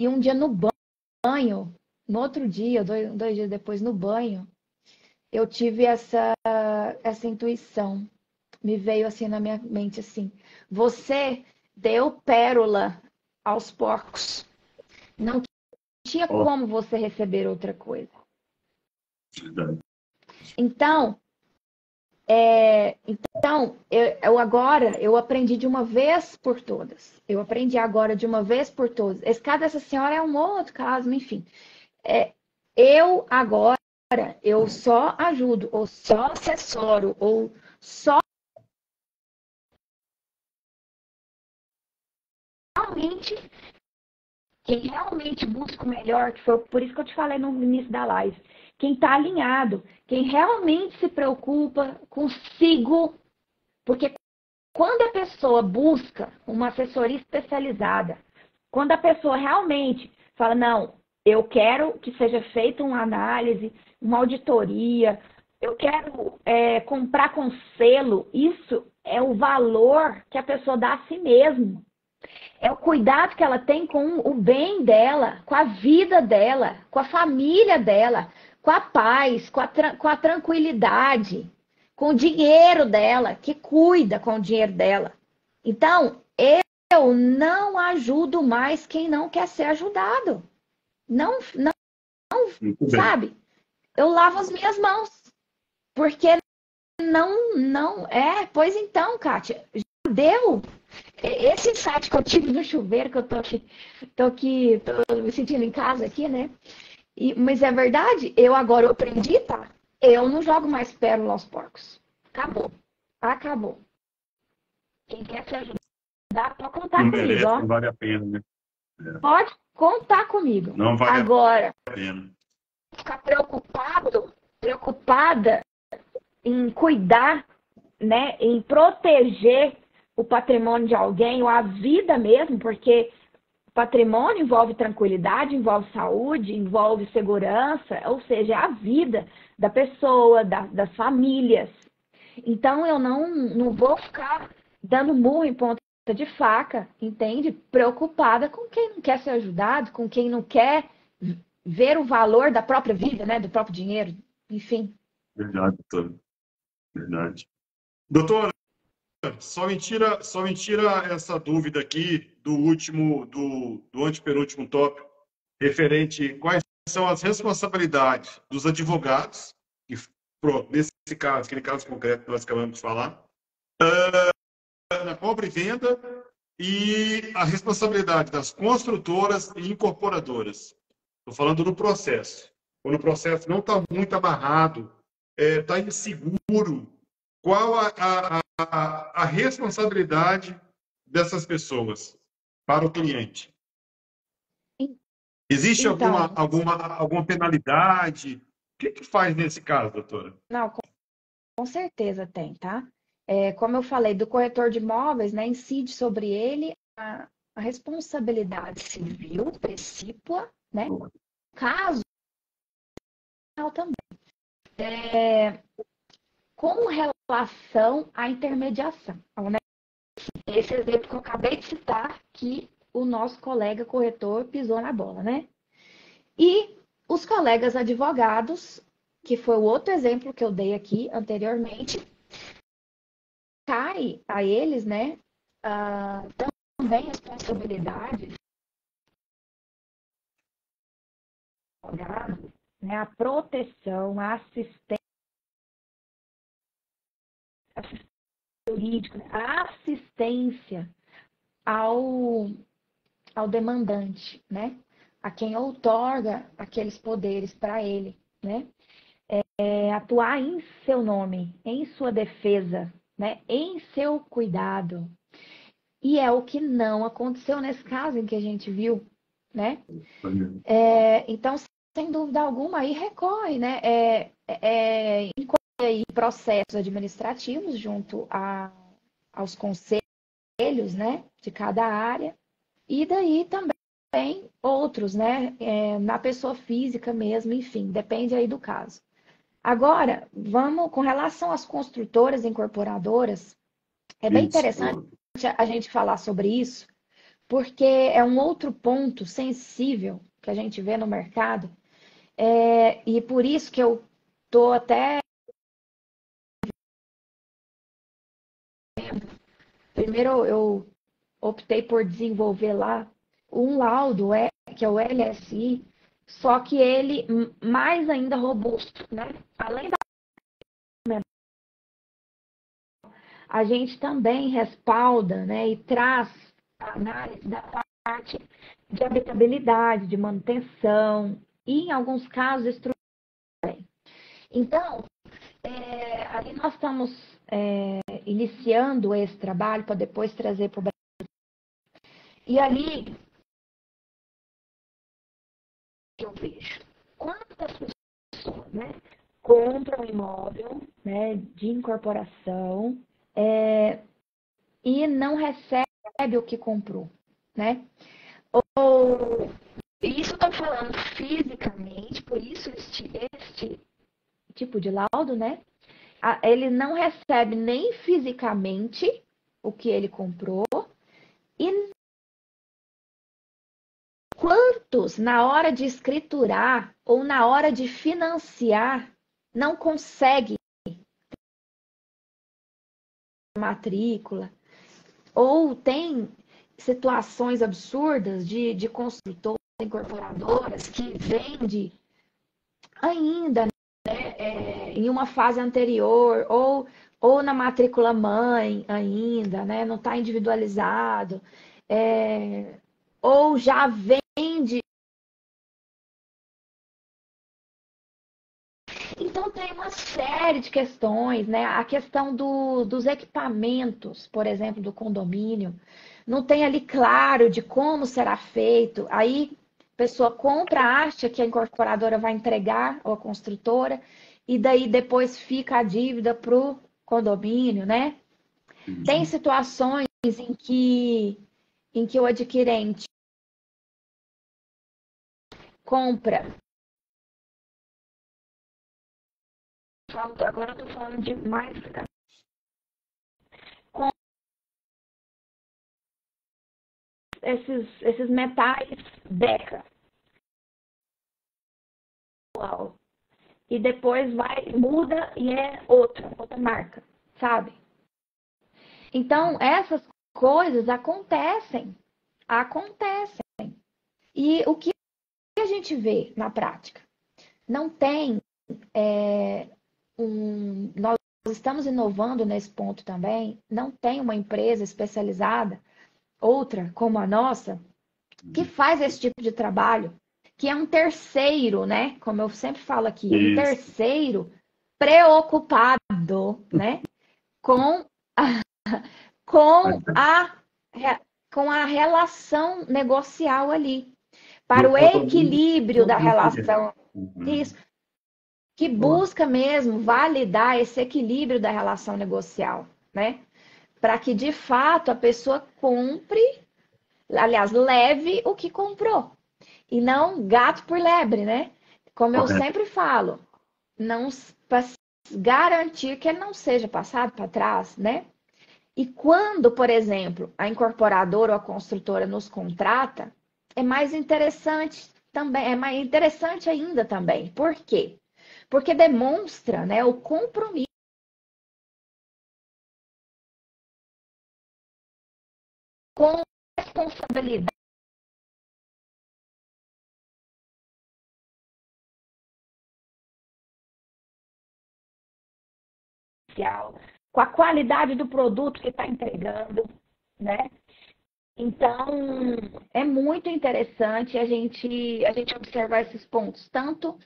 um dia no banho, no outro dia, 2 dias depois no banho, eu tive essa intuição. Me veio assim na minha mente assim: você deu pérola aos porcos. Não tinha como você receber outra coisa. Então, eu aprendi de uma vez por todas. Eu aprendi agora de uma vez por todas. Esse caso dessa senhora é um outro caso, enfim. Eu só ajudo, ou só assessoro, ou só quem realmente busca o melhor, que foi por isso que eu te falei no início da live, quem está alinhado, quem realmente se preocupa consigo, porque quando a pessoa busca uma assessoria especializada, quando a pessoa realmente fala, não, eu quero que seja feita uma análise, uma auditoria, eu quero comprar com selo, isso é o valor que a pessoa dá a si mesma. É o cuidado que ela tem com o bem dela, com a vida dela, com a família dela, com a paz, com a tranquilidade, com o dinheiro dela, que cuida com o dinheiro dela. Então, eu não ajudo mais quem não quer ser ajudado. Não, Muito bem. sabe? Eu lavo as minhas mãos, porque não é. Pois então, Kátia, já deu. Esse insight que eu tive no chuveiro, que eu tô me sentindo em casa aqui, né? Mas é verdade, eu aprendi, tá? Eu não jogo mais pérola aos porcos. Acabou. Acabou. Quem quer se ajudar, pode Não contar comigo, merece, ó. não vale a pena, né? É, Pode contar comigo. não vale a Agora, pena. ficar preocupada em cuidar, né, em proteger o patrimônio de alguém, ou a vida mesmo, porque patrimônio envolve tranquilidade, envolve saúde, envolve segurança, ou seja, a vida da pessoa, das famílias. Então, eu não vou ficar dando murro em ponta de faca, entende? Preocupada com quem não quer ser ajudado, com quem não quer ver o valor da própria vida, né? Do próprio dinheiro, enfim. Verdade, doutor. Verdade. Doutor, só me tira essa dúvida aqui do antepenúltimo tópico, referente quais são as responsabilidades dos advogados, que, nesse caso, aquele caso concreto que nós acabamos de falar, na compra e venda, e a responsabilidade das construtoras e incorporadoras. Estou falando do processo. Quando o processo não está muito amarrado, está inseguro, qual a responsabilidade dessas pessoas para o cliente? Existe Então, alguma penalidade? O que faz nesse caso, doutora? não, com certeza tem, tá? Como eu falei, do corretor de imóveis, né, incide sobre ele a responsabilidade civil precípua, né? Caso também. Com relação à intermediação, né? Esse exemplo que eu acabei de citar, que o nosso colega corretor pisou na bola, né? E os colegas advogados, que foi o outro exemplo que eu dei aqui anteriormente, cai a eles, né? Ah, também responsabilidade, né? A proteção, a assistência jurídica, a assistência ao, ao demandante, né? A quem outorga aqueles poderes para ele, né? Atuar em seu nome, em sua defesa, né? Em seu cuidado. E é o que não aconteceu nesse caso em que a gente viu, né? Então, sem dúvida alguma, aí recorre, né? Incorre aí processos administrativos junto aos conselhos, né? De cada área. E daí também outros, né? Na pessoa física mesmo, enfim, depende aí do caso. Agora, vamos com relação às construtoras e incorporadoras, é bem interessante Isso. a gente falar sobre isso, porque é um outro ponto sensível que a gente vê no mercado, e por isso que eu estou até. Primeiro, eu optei por desenvolver lá um laudo, que é o LSI, só que ele mais ainda robusto, né? Além da. A gente também respalda, né, e traz a análise da parte de habitabilidade, de manutenção e, em alguns casos, estrutura. Então, ali nós estamos iniciando esse trabalho para depois trazer para o Brasil. E ali eu vejo quantas pessoas, né, compram imóvel, né, de incorporação e não recebe o que comprou, né? Ou isso estou falando fisicamente, por isso este tipo de laudo, né? Ele não recebe nem fisicamente o que ele comprou, e quantos, na hora de escriturar ou na hora de financiar, não consegue matrícula, ou tem situações absurdas de construtor incorporadoras que vende ainda, né, em uma fase anterior, ou na matrícula mãe ainda, né, não está individualizado, ou já vende. Então tem uma série de questões, né? A questão dos equipamentos, por exemplo, do condomínio, não tem ali claro de como será feito. Aí a pessoa compra, acha que a incorporadora vai entregar, ou a construtora, e daí depois fica a dívida para o condomínio, né? Tem situações em que o adquirente compra. Agora eu estou falando de mais. Esses metais Deca. E depois muda e é outra marca, sabe? Então, essas coisas acontecem. E o que a gente vê na prática? Não tem nós estamos inovando nesse ponto também, não tem uma empresa especializada, outra como a nossa, que faz esse tipo de trabalho, que é um terceiro, né? Como eu sempre falo aqui, um terceiro preocupado, né? Com com a relação negocial ali, para o equilíbrio da relação. Isso, que busca mesmo validar esse equilíbrio da relação negocial, né? Para que de fato a pessoa compre, aliás, leve o que comprou. E não gato por lebre, né? Como eu sempre falo, não para garantir que ele não seja passado para trás, né? E quando, por exemplo, a incorporadora ou a construtora nos contrata, é mais interessante também, é mais interessante ainda também. Por quê? Porque demonstra, né, o compromisso com responsabilidade, com a qualidade do produto que está entregando, né? Então, é muito interessante a gente observar esses pontos, tanto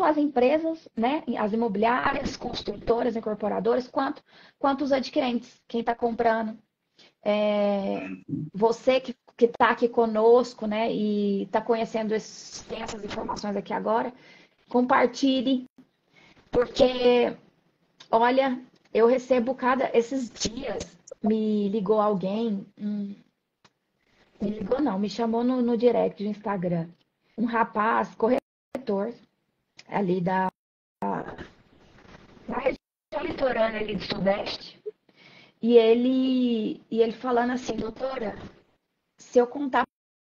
as empresas, né, as imobiliárias, construtoras, incorporadoras, quanto os adquirentes, quem está comprando. Você que está aqui conosco, né, e está conhecendo tem essas informações aqui agora, compartilhe, porque, olha, eu recebo esses dias, me ligou alguém, me ligou não, me chamou no direct do Instagram. Um rapaz, corretor, ali da região litorânea ali do Sudeste. E ele falando assim, doutora, se eu contar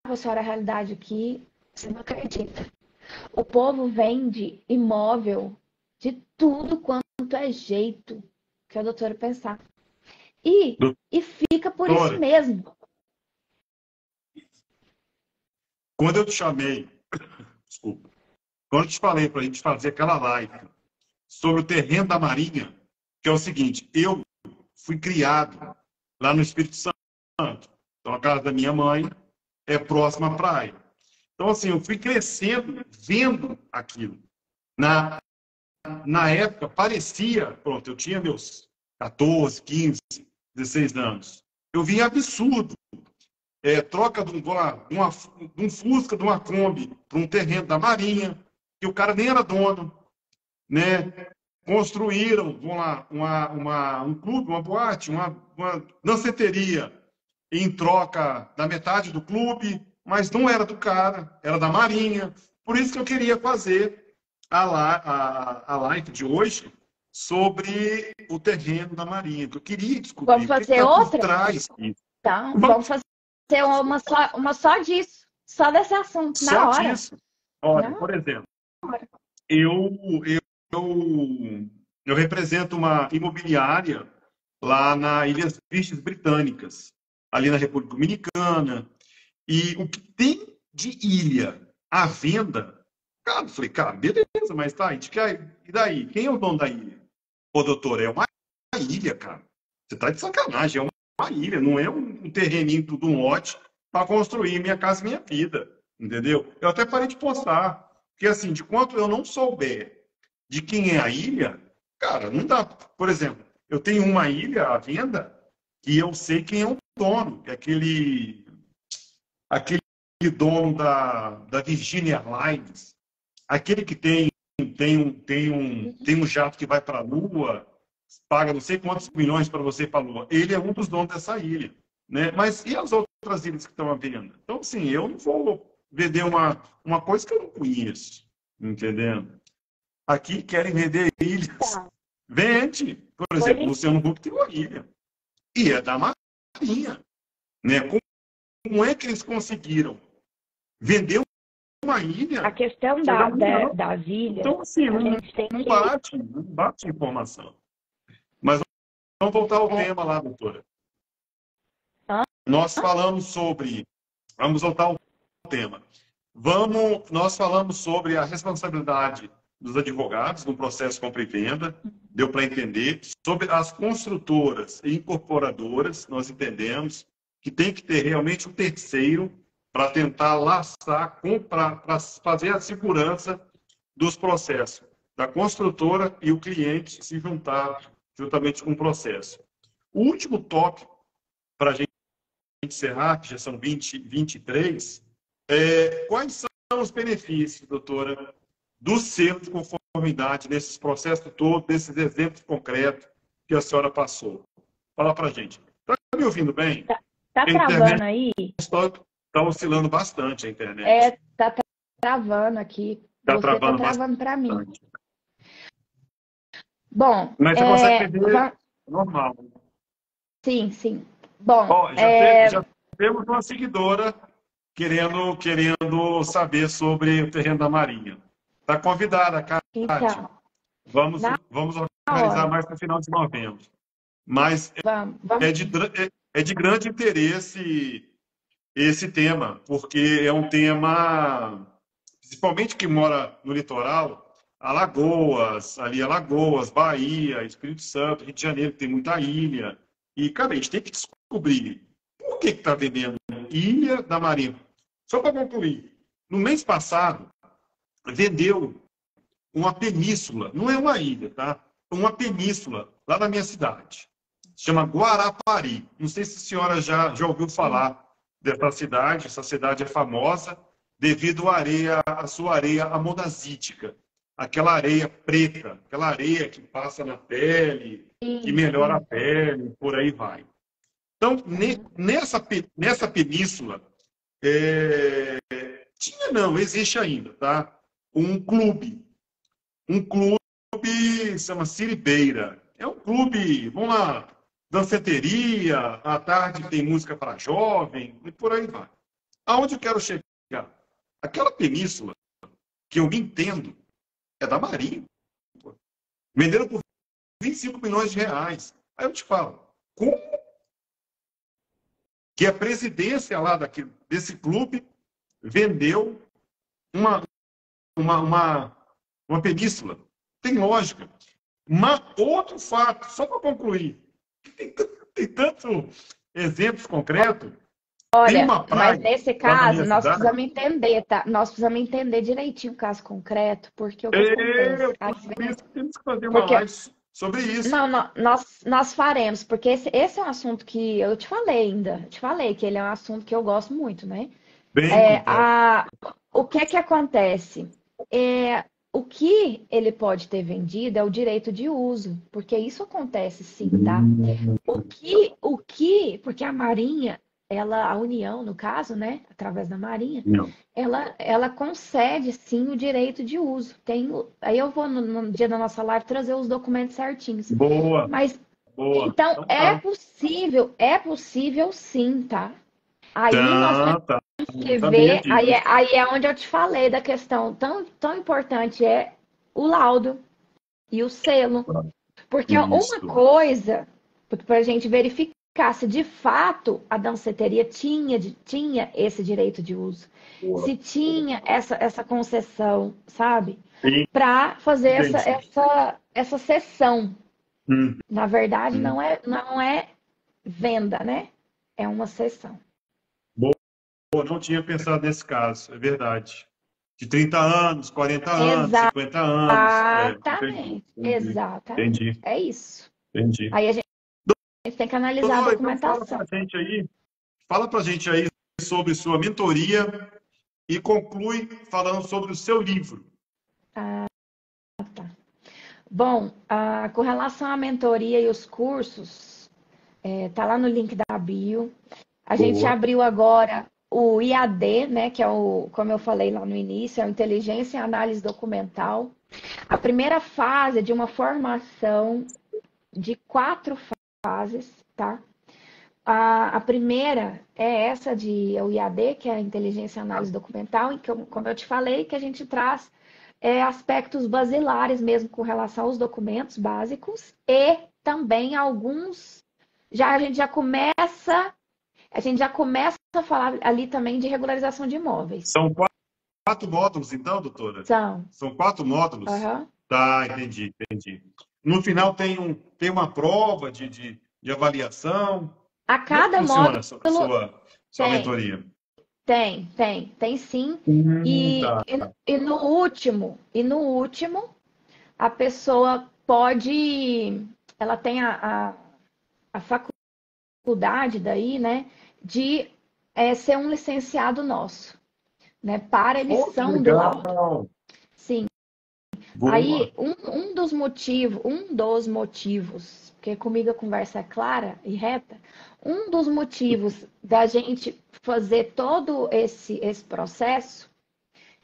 para a senhora a realidade aqui, você não acredita. O povo vende imóvel de tudo quanto é jeito que a doutora pensar. E fica por isso mesmo. Quando eu te chamei, desculpa, quando eu te falei para a gente fazer aquela live sobre o terreno da Marinha, que é o seguinte, eu fui criado lá no Espírito Santo. Então, a casa da minha mãe é próxima à praia. Então, assim, eu fui crescendo, vendo aquilo. Na época, parecia... Pronto, eu tinha meus 14, 15, 16 anos. Eu via absurdo. Troca de um Fusca, de uma Kombi, para um terreno da Marinha, que o cara nem era dono, né? Construíram, um clube, uma boate, uma danceteria em troca da metade do clube, mas não era do cara, era da Marinha. Por isso que eu queria fazer a live de hoje sobre o terreno da Marinha, que eu queria descobrir. Vamos fazer outra? Por trás disso. Então, vamos fazer uma só disso, só desse assunto, na hora. Só disso. Olha, por exemplo, eu represento uma imobiliária lá nas Ilhas Virgens Britânicas, ali na República Dominicana. E o que tem de ilha à venda, cara, eu falei, cara, beleza, mas tá, a gente quer... E daí? Quem é o dono da ilha? Ô, doutor, é uma ilha, cara. Você tá de sacanagem, é uma ilha, não é um terreninho, tudo um lote para construir minha casa e minha vida, entendeu? Eu até parei de postar, porque assim, de quanto eu não souber de quem é a ilha, cara, não dá. Por exemplo, eu tenho uma ilha à venda e eu sei quem é o dono, que é aquele dono da Virginia Airlines, aquele que tem um jato que vai para a Lua, paga não sei quantos milhões para você ir para a Lua. Ele é um dos donos dessa ilha, né? Mas e as outras ilhas que estão à venda? Então, assim, eu não vou vender uma coisa que eu não conheço, entendendo? Aqui querem vender ilhas. Tá. Vende. Por Pois exemplo, o Luciano Huck tem uma ilha. E é da Marinha, né? Como é que eles conseguiram vender uma A ilha? questão Chegar muito das ilhas, Então, assim, a gente tem não que. bate a informação. Mas vamos voltar ao É, tema lá, doutora. hã? Nós falamos sobre. Vamos voltar ao tema. Nós falamos sobre a responsabilidade dos advogados no processo de compra e venda, deu para entender. Sobre as construtoras e incorporadoras, nós entendemos que tem que ter realmente um terceiro para tentar laçar, para fazer a segurança dos processos da construtora e o cliente se juntar juntamente com o processo. O último tópico, para a gente encerrar, que já são 23, quais são os benefícios, doutora, do selo de conformidade nesses processos todos, desses exemplos concretos que a senhora passou? Fala para a gente. Está me ouvindo bem? Tá A internet travando aí? está oscilando bastante, a internet. É, tá travando aqui. Está Você tá travando travando para mim. bastante. Bom, Mas você consegue ver normal. sim, sim. Bom, Ó, já temos uma seguidora querendo saber sobre o terreno da Marinha. Está convidada, Cátia. então, Vamos, na vamos organizar hora, mais no final de novembro. Mas vamos. é de grande interesse esse tema, porque é um tema, principalmente que mora no litoral, Alagoas, Bahia, Espírito Santo, Rio de Janeiro, tem muita ilha. E, cara, a gente tem que descobrir por que está vendendo ilha da Marinha. Só para concluir, no mês passado, vendeu uma península, não é uma ilha, tá? Uma península lá na minha cidade. Se chama Guarapari. Não sei se a senhora já ouviu falar dessa cidade. Essa cidade é famosa devido à sua areia amodasítica. Aquela areia preta, aquela areia que passa na pele, que Sim, melhora a sim. pele, por aí vai. Então, nessa península, tinha não, existe ainda, tá? Um clube. Um clube se chama Siribeira. É um clube, vamos lá, danceteria, à tarde tem música para jovem, e por aí vai. Aonde eu quero chegar? Aquela península, que eu entendo, é da Marinha. Pô. Venderam por 25 milhões de reais. Aí eu te falo, como que a presidência lá desse clube vendeu uma, uma península? Tem lógica. Mas outro fato, só para concluir, tem tanto exemplos concretos. Tem Olha, uma mas praia nesse lá na caso, minha nós cidade. precisamos entender, tá? Nós precisamos entender direitinho o caso concreto, porque o que acontece? Por isso que temos que fazer uma Porque live sobre isso. não, nós faremos, porque esse é um assunto que eu te falei ainda. Eu te falei que ele é um assunto que eu gosto muito, né? Bem É, complexo. o que é que acontece? O que ele pode ter vendido é o direito de uso, porque isso acontece sim, tá? Porque a Marinha, a União, no caso, né, através da Marinha, Não. ela concede sim o direito de uso. Aí eu vou no dia da nossa live trazer os documentos certinhos. Boa, Mas boa. então Então tá. é possível sim, tá? Aí nós Tá. Não que sabia ver, disso. aí é onde eu te falei da questão tão importante é o laudo e o selo. Porque uma Isso. coisa, para a gente verificar, se de fato a danceteria tinha esse direito de uso, Boa. se tinha essa concessão, sabe? Sim, Para fazer entendi. essa cessão. Hum, Na verdade, hum. não é venda, né? É uma cessão. Boa, não tinha pensado nesse caso, é verdade. De 30 anos, 40 anos, 50 anos. Entendi, Exatamente, entendi, exatamente. entendi, É isso. entendi. Aí a gente tem que analisar a Doutora, então documentação. fala pra gente aí sobre sua mentoria e conclui falando sobre o seu livro. Ah, tá. Bom, com relação à mentoria e os cursos, tá lá no link da bio. A gente Boa. abriu agora o IAD, né, que é como eu falei lá no início, é o Inteligência e Análise Documental. A primeira fase é de uma formação de 4 fases, tá? A primeira é essa de o IAD, que é a Inteligência e Análise Documental, em que, como eu te falei, que a gente traz aspectos basilares mesmo com relação aos documentos básicos e também alguns. A gente já começa a falar ali também de regularização de imóveis. São quatro módulos, então, doutora? São. São 4 módulos? Uhum. Tá, entendi, entendi. No final tem uma prova de avaliação. A Como é que cada funciona módulo a sua tem, mentoria? tem sim. E, Tá. e no último, a pessoa ela tem a faculdade daí, né, de ser um licenciado nosso, né, para Pô, que emissão do laudo. legal! Sim. Boa. Aí, um dos motivos, porque comigo a conversa é clara e reta, um dos motivos da gente fazer todo esse processo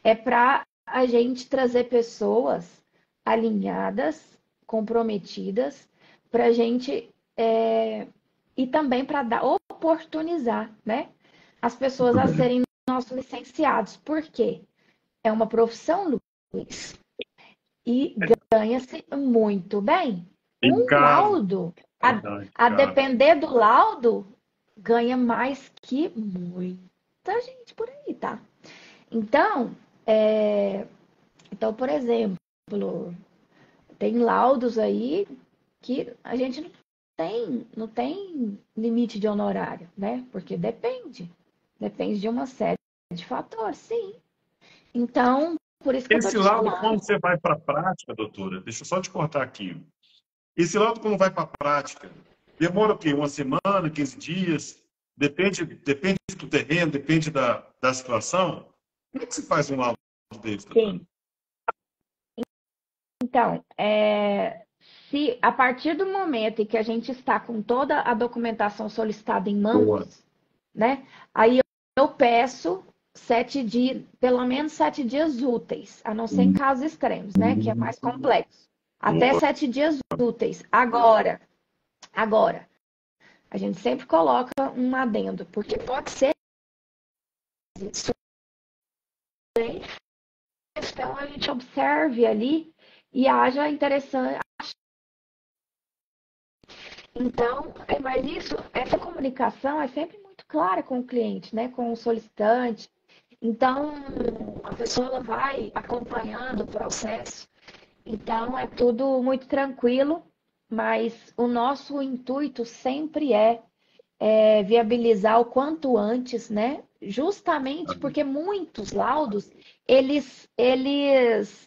é para a gente trazer pessoas alinhadas, comprometidas, para a gente e também para oportunizar, né, as pessoas a serem nossos licenciados. Por quê? É uma profissão, Luiz, e ganha-se muito bem. E Um caro, laudo, verdade, a caro. depender do laudo, ganha mais que muita gente por aí, tá? Então, por exemplo, tem laudos aí que a gente não tem limite de honorário, né? Porque depende de uma série de fatores, sim. Então, por isso que eu tô Esse te lado, quando falando. você vai para a prática, doutora, deixa eu só te cortar aqui. Esse lado, quando vai para a prática, demora o quê? Uma semana, 15 dias? Depende do terreno, depende da situação. Como é que se faz um laudo desse, doutora? Sim. Então, se a partir do momento em que a gente está com toda a documentação solicitada em Boa. mãos, né? Aí eu peço 7 dias, pelo menos 7 dias úteis, a não ser em casos extremos, né? Que é mais complexo. Até Boa. 7 dias úteis. Agora, a gente sempre coloca um adendo, porque pode ser isso. Então a gente observe ali e haja interessante. Então, mas essa comunicação é sempre muito clara com o cliente, né? Com o solicitante. Então, a pessoa ela vai acompanhando o processo. Então, é tudo muito tranquilo, mas o nosso intuito sempre é viabilizar o quanto antes, né? Justamente porque muitos laudos, eles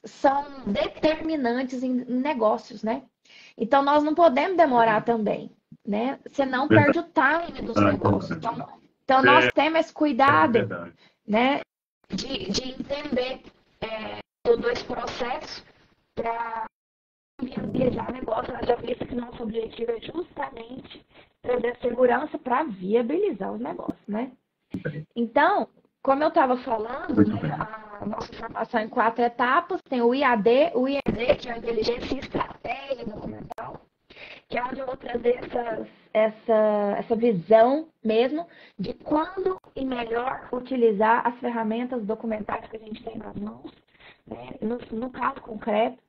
são determinantes em negócios, né? Então, nós não podemos demorar também, né? Senão perde o time dos negócios. Então nós temos esse cuidado, Verdade. né? De entender todo esse processo para viabilizar o negócio. Nós já vimos que nosso objetivo é justamente trazer segurança para viabilizar os negócios, né? Então, como eu estava falando, Muito né, bem. a nossa formação em 4 etapas, tem o IAD, o IED, que é a inteligência e estratégia documental, que é onde eu vou trazer essa visão mesmo de quando e melhor utilizar as ferramentas documentais que a gente tem nas mãos, né? No caso concreto.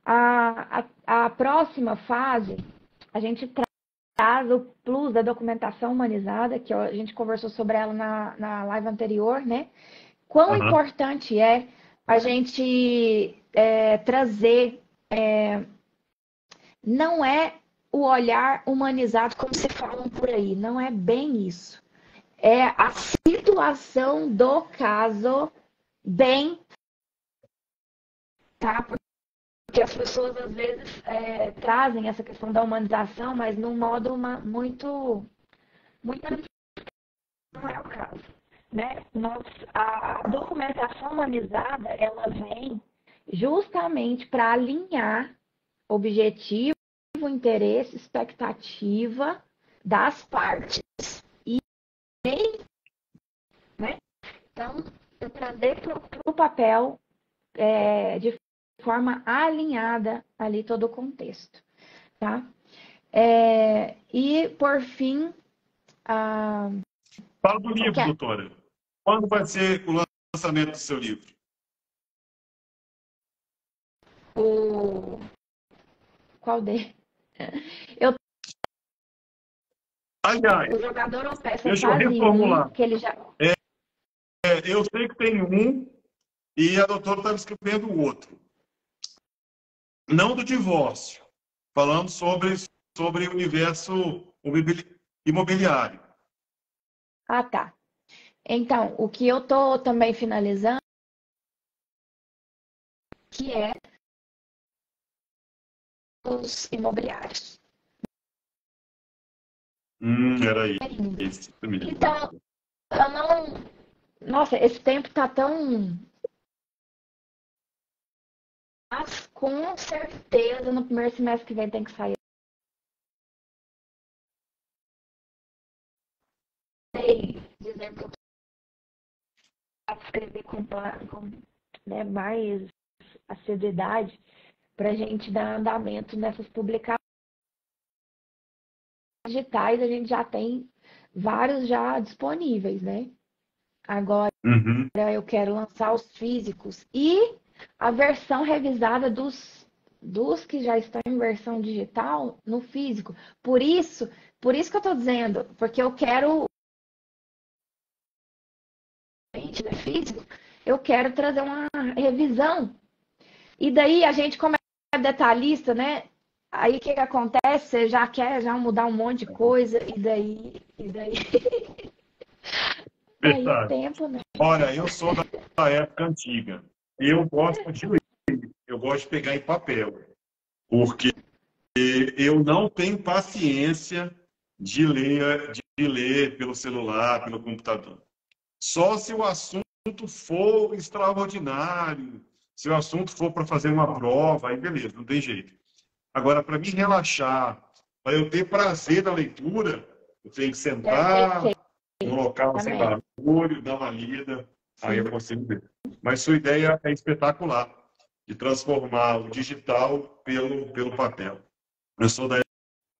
A próxima fase, a gente o plus da documentação humanizada, que a gente conversou sobre ela na live anterior, né? Quão Aham. importante é a gente trazer, não é o olhar humanizado como se falam por aí, não é bem isso. É a situação do caso bem, tá? Porque as pessoas às vezes trazem essa questão da humanização, mas num modo muito não é o caso, né? A documentação humanizada, ela vem justamente para alinhar objetivo, interesse, expectativa das partes. E, né? Então, eu trazer para o papel de forma alinhada ali todo o contexto, tá? E, por fim, Fala do livro, quer doutora. Quando vai ser o lançamento do seu livro? o qual de? Eu, Aliás, o jogador ou peça deixa eu fase um reformular. que ele já. Eu sei que tem um e a doutora está me escrevendo o outro. Não do divórcio, falando sobre o universo imobiliário. Ah, tá. Então, o que eu tô também finalizando, que é os imobiliários. Era isso mesmo. Então, eu não. Nossa, esse tempo tá tão. Mas com certeza no primeiro semestre que vem tem que sair. Dizer que eu posso escrever com né, mais assiduidade para a gente dar andamento nessas publicações digitais. A gente já tem vários já disponíveis, né? Agora Uhum. eu quero lançar os físicos e a versão revisada dos que já estão em versão digital no físico. Por isso que eu estou dizendo, porque eu quero físico, eu quero trazer uma revisão. E daí a gente, como é detalhista, né? Aí o que que acontece? Você já quer já mudar um monte de coisa, daí o Verdade. tempo, né? Olha, eu sou da época antiga. Eu gosto de ler, eu gosto de pegar em papel, porque eu não tenho paciência de ler pelo celular, pelo computador. Só se o assunto for extraordinário, se o assunto for para fazer uma prova, aí beleza, não tem jeito. Agora, para me relaxar, para eu ter prazer na leitura, eu tenho que sentar Perfeito, num local sem também. barulho, dar uma lida, aí eu Sim. consigo ver. Mas sua ideia é espetacular, de transformar o digital pelo papel. Eu sou da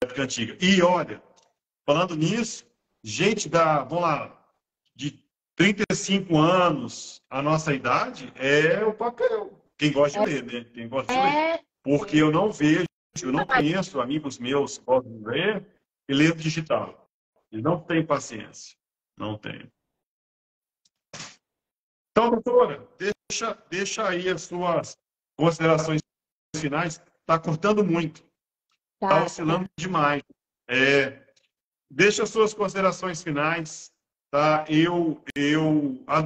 época antiga. E olha, falando nisso, gente vamos lá, de 35 anos, a nossa idade é o papel. Quem gosta de ler, né? Quem gosta de ler. É, Porque eu não conheço amigos meus que gostam de ler e ler digital. E não tem paciência. Não tem. Então, doutora, deixa aí as suas considerações finais. Está cortando muito, está tá. oscilando demais. É, deixa as suas considerações finais. Tá? Eu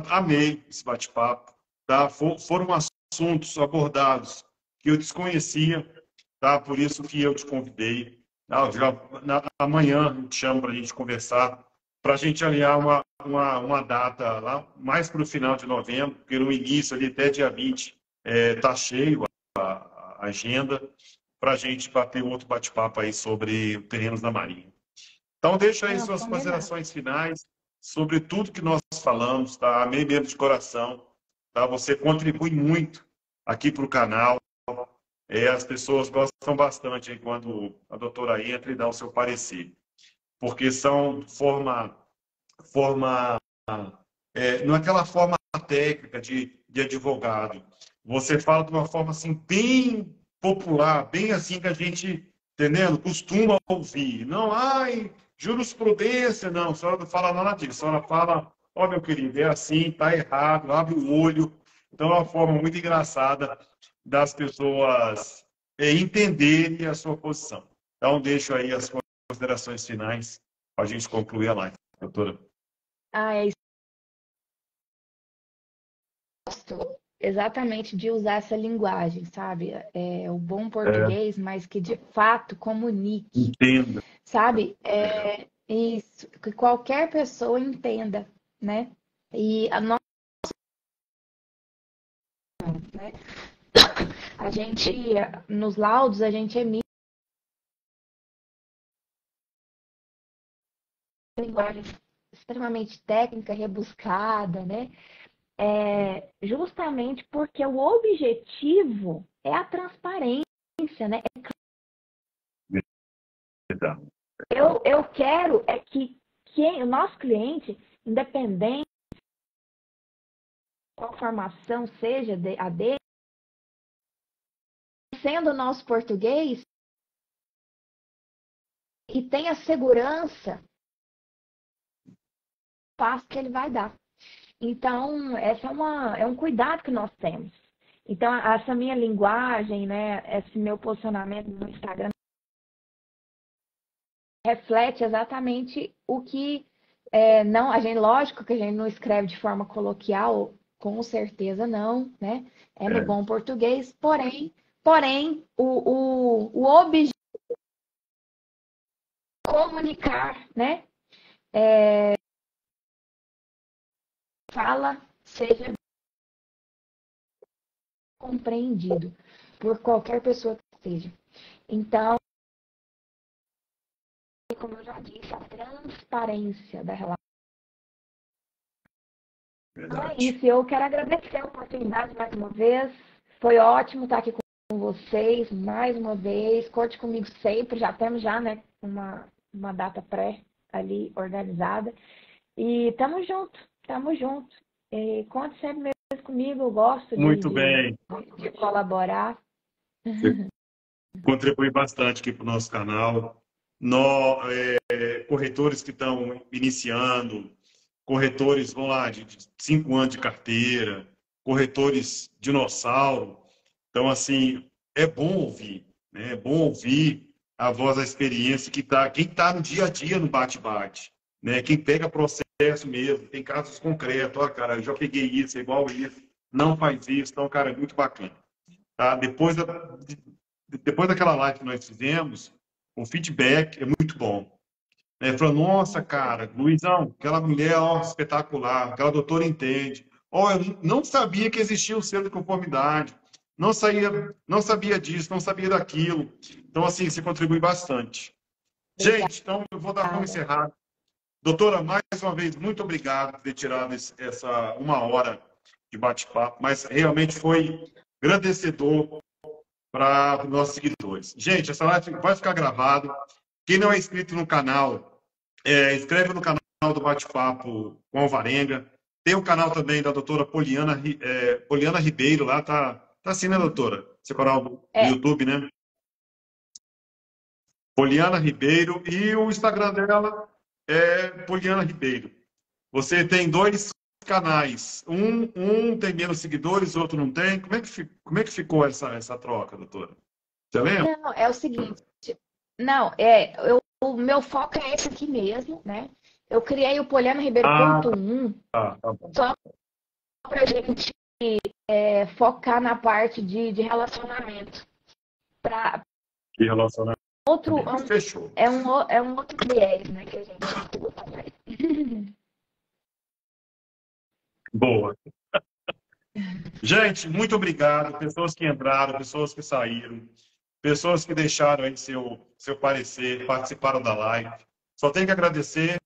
amei esse bate-papo. Tá? Foram assuntos abordados que eu desconhecia, tá? Por isso que eu te convidei. Tá? Amanhã eu te chamo para a gente conversar, para a gente alinhar uma data lá, mais para o final de novembro, porque no início, ali até dia 20, está cheio a agenda, para a gente bater outro bate-papo aí sobre terrenos da Marinha. Então, deixa aí Não, suas combinado. considerações finais sobre tudo que nós falamos, tá? Amei mesmo de coração, tá? Você contribui muito aqui para o canal. As pessoas gostam bastante aí quando a doutora entra e dá o seu parecer, porque são forma não é aquela forma técnica de advogado. Você fala de uma forma assim bem popular, bem assim que a gente entendendo? Costuma ouvir. Não, ai, jurisprudência, não. A senhora não fala nada disso. A senhora fala, ó, meu querido, é assim, tá errado, abre o olho. Então, é uma forma muito engraçada das pessoas entenderem a sua posição. Então, deixo aí as considerações finais para a gente concluir a live, doutora. Ah, é isso. Exatamente de usar essa linguagem, sabe? É o bom português, mas que de fato comunique, Entenda. sabe? Isso, que qualquer pessoa entenda, né? E né? A gente, nos laudos, a gente emite linguagem extremamente técnica, rebuscada, né? Justamente porque o objetivo é a transparência, né? Eu quero é que o nosso cliente, independente qual formação seja a dele, sendo o nosso português, e tenha segurança do passo que ele vai dar. Então, essa é um cuidado que nós temos. Então, essa minha linguagem, né, esse meu posicionamento no Instagram reflete exatamente o que não, a gente, lógico que a gente não escreve de forma coloquial, com certeza não, né? É no bom português, porém o objetivo é comunicar, né? Fala seja compreendido por qualquer pessoa que seja. Então, como eu já disse, a transparência da relação. Então é isso. Eu quero agradecer a oportunidade mais uma vez. Foi ótimo estar aqui com vocês mais uma vez. Conte comigo sempre. Já temos né, uma data pré ali organizada. E estamos juntos, estamos juntos. E conte sempre mesmo comigo. Eu gosto Muito bem. De colaborar. Você contribui bastante aqui para o nosso canal. Corretores que estão iniciando, corretores, vão lá, de 5 anos de carteira, corretores dinossauro. Então, assim, é bom ouvir, né? É bom ouvir a voz da experiência quem está no dia a dia no bate-bate, né? Quem pega processo mesmo, tem casos concretos, ó, cara, eu já peguei isso, é igual isso, não faz isso, então, cara, é muito bacana. Tá? Depois daquela live que nós fizemos, o feedback é muito bom. Falou, nossa, cara, Luizão, aquela mulher, ó, espetacular, aquela doutora entende. Ó, eu não sabia que existia o selo de conformidade. Não sabia disso, não sabia daquilo. Então, assim, você contribui bastante. Gente, então eu vou dar uma encerrada. Doutora, mais uma vez, muito obrigado por ter tirado essa 1 hora de bate-papo, mas realmente foi agradecedor para os nossos seguidores. Gente, essa live vai ficar gravada. Quem não é inscrito no canal, inscreve no canal do Bate-Papo com Alvarenga. Tem o canal também da doutora Poliana Ribeiro, lá tá assim, né, doutora? Seu canal do YouTube, né? Poliana Ribeiro. E o Instagram dela é Poliana Ribeiro. Você tem 2 canais. Um tem menos seguidores, outro não tem. Como é que ficou essa troca, doutora? Você lembra? Não, é o seguinte. Não, o meu foco é esse aqui mesmo, né? Eu criei o Poliana Ribeiro.1 só para a gente focar na parte de relacionamento. De relacionamento. Fechou. É um outro viés, né, que a gente atua. Boa. Gente, muito obrigado. Pessoas que entraram, pessoas que saíram, pessoas que deixaram aí seu parecer, participaram da live. Só tenho que agradecer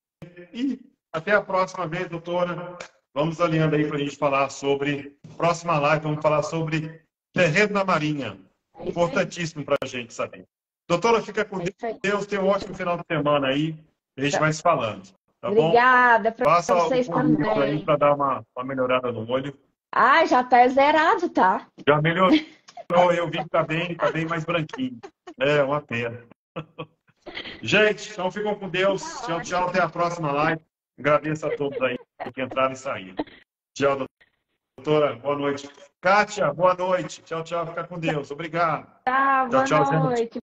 e até a próxima vez, doutora. Vamos alinhando aí para a gente falar sobre. Próxima live, vamos falar sobre terreno da Marinha. Importantíssimo para a gente saber. Doutora, fica com Deus. Tenha um ótimo final de semana aí. A gente vai se falando. Tá bom? Obrigada para vocês também. Para dar uma melhorada no olho. Ah, já tá zerado, tá? Já melhorou. Eu vi que tá bem mais branquinho. É uma pena. Gente, então ficam com Deus. Tchau, tchau. Até a próxima live. Agradeço a todos aí que entraram e saíram. Tchau, doutora. Boa noite. Kátia, boa noite. Tchau, tchau. Fica com Deus. Obrigado. Tá, Tchau, boa tchau, gente. noite.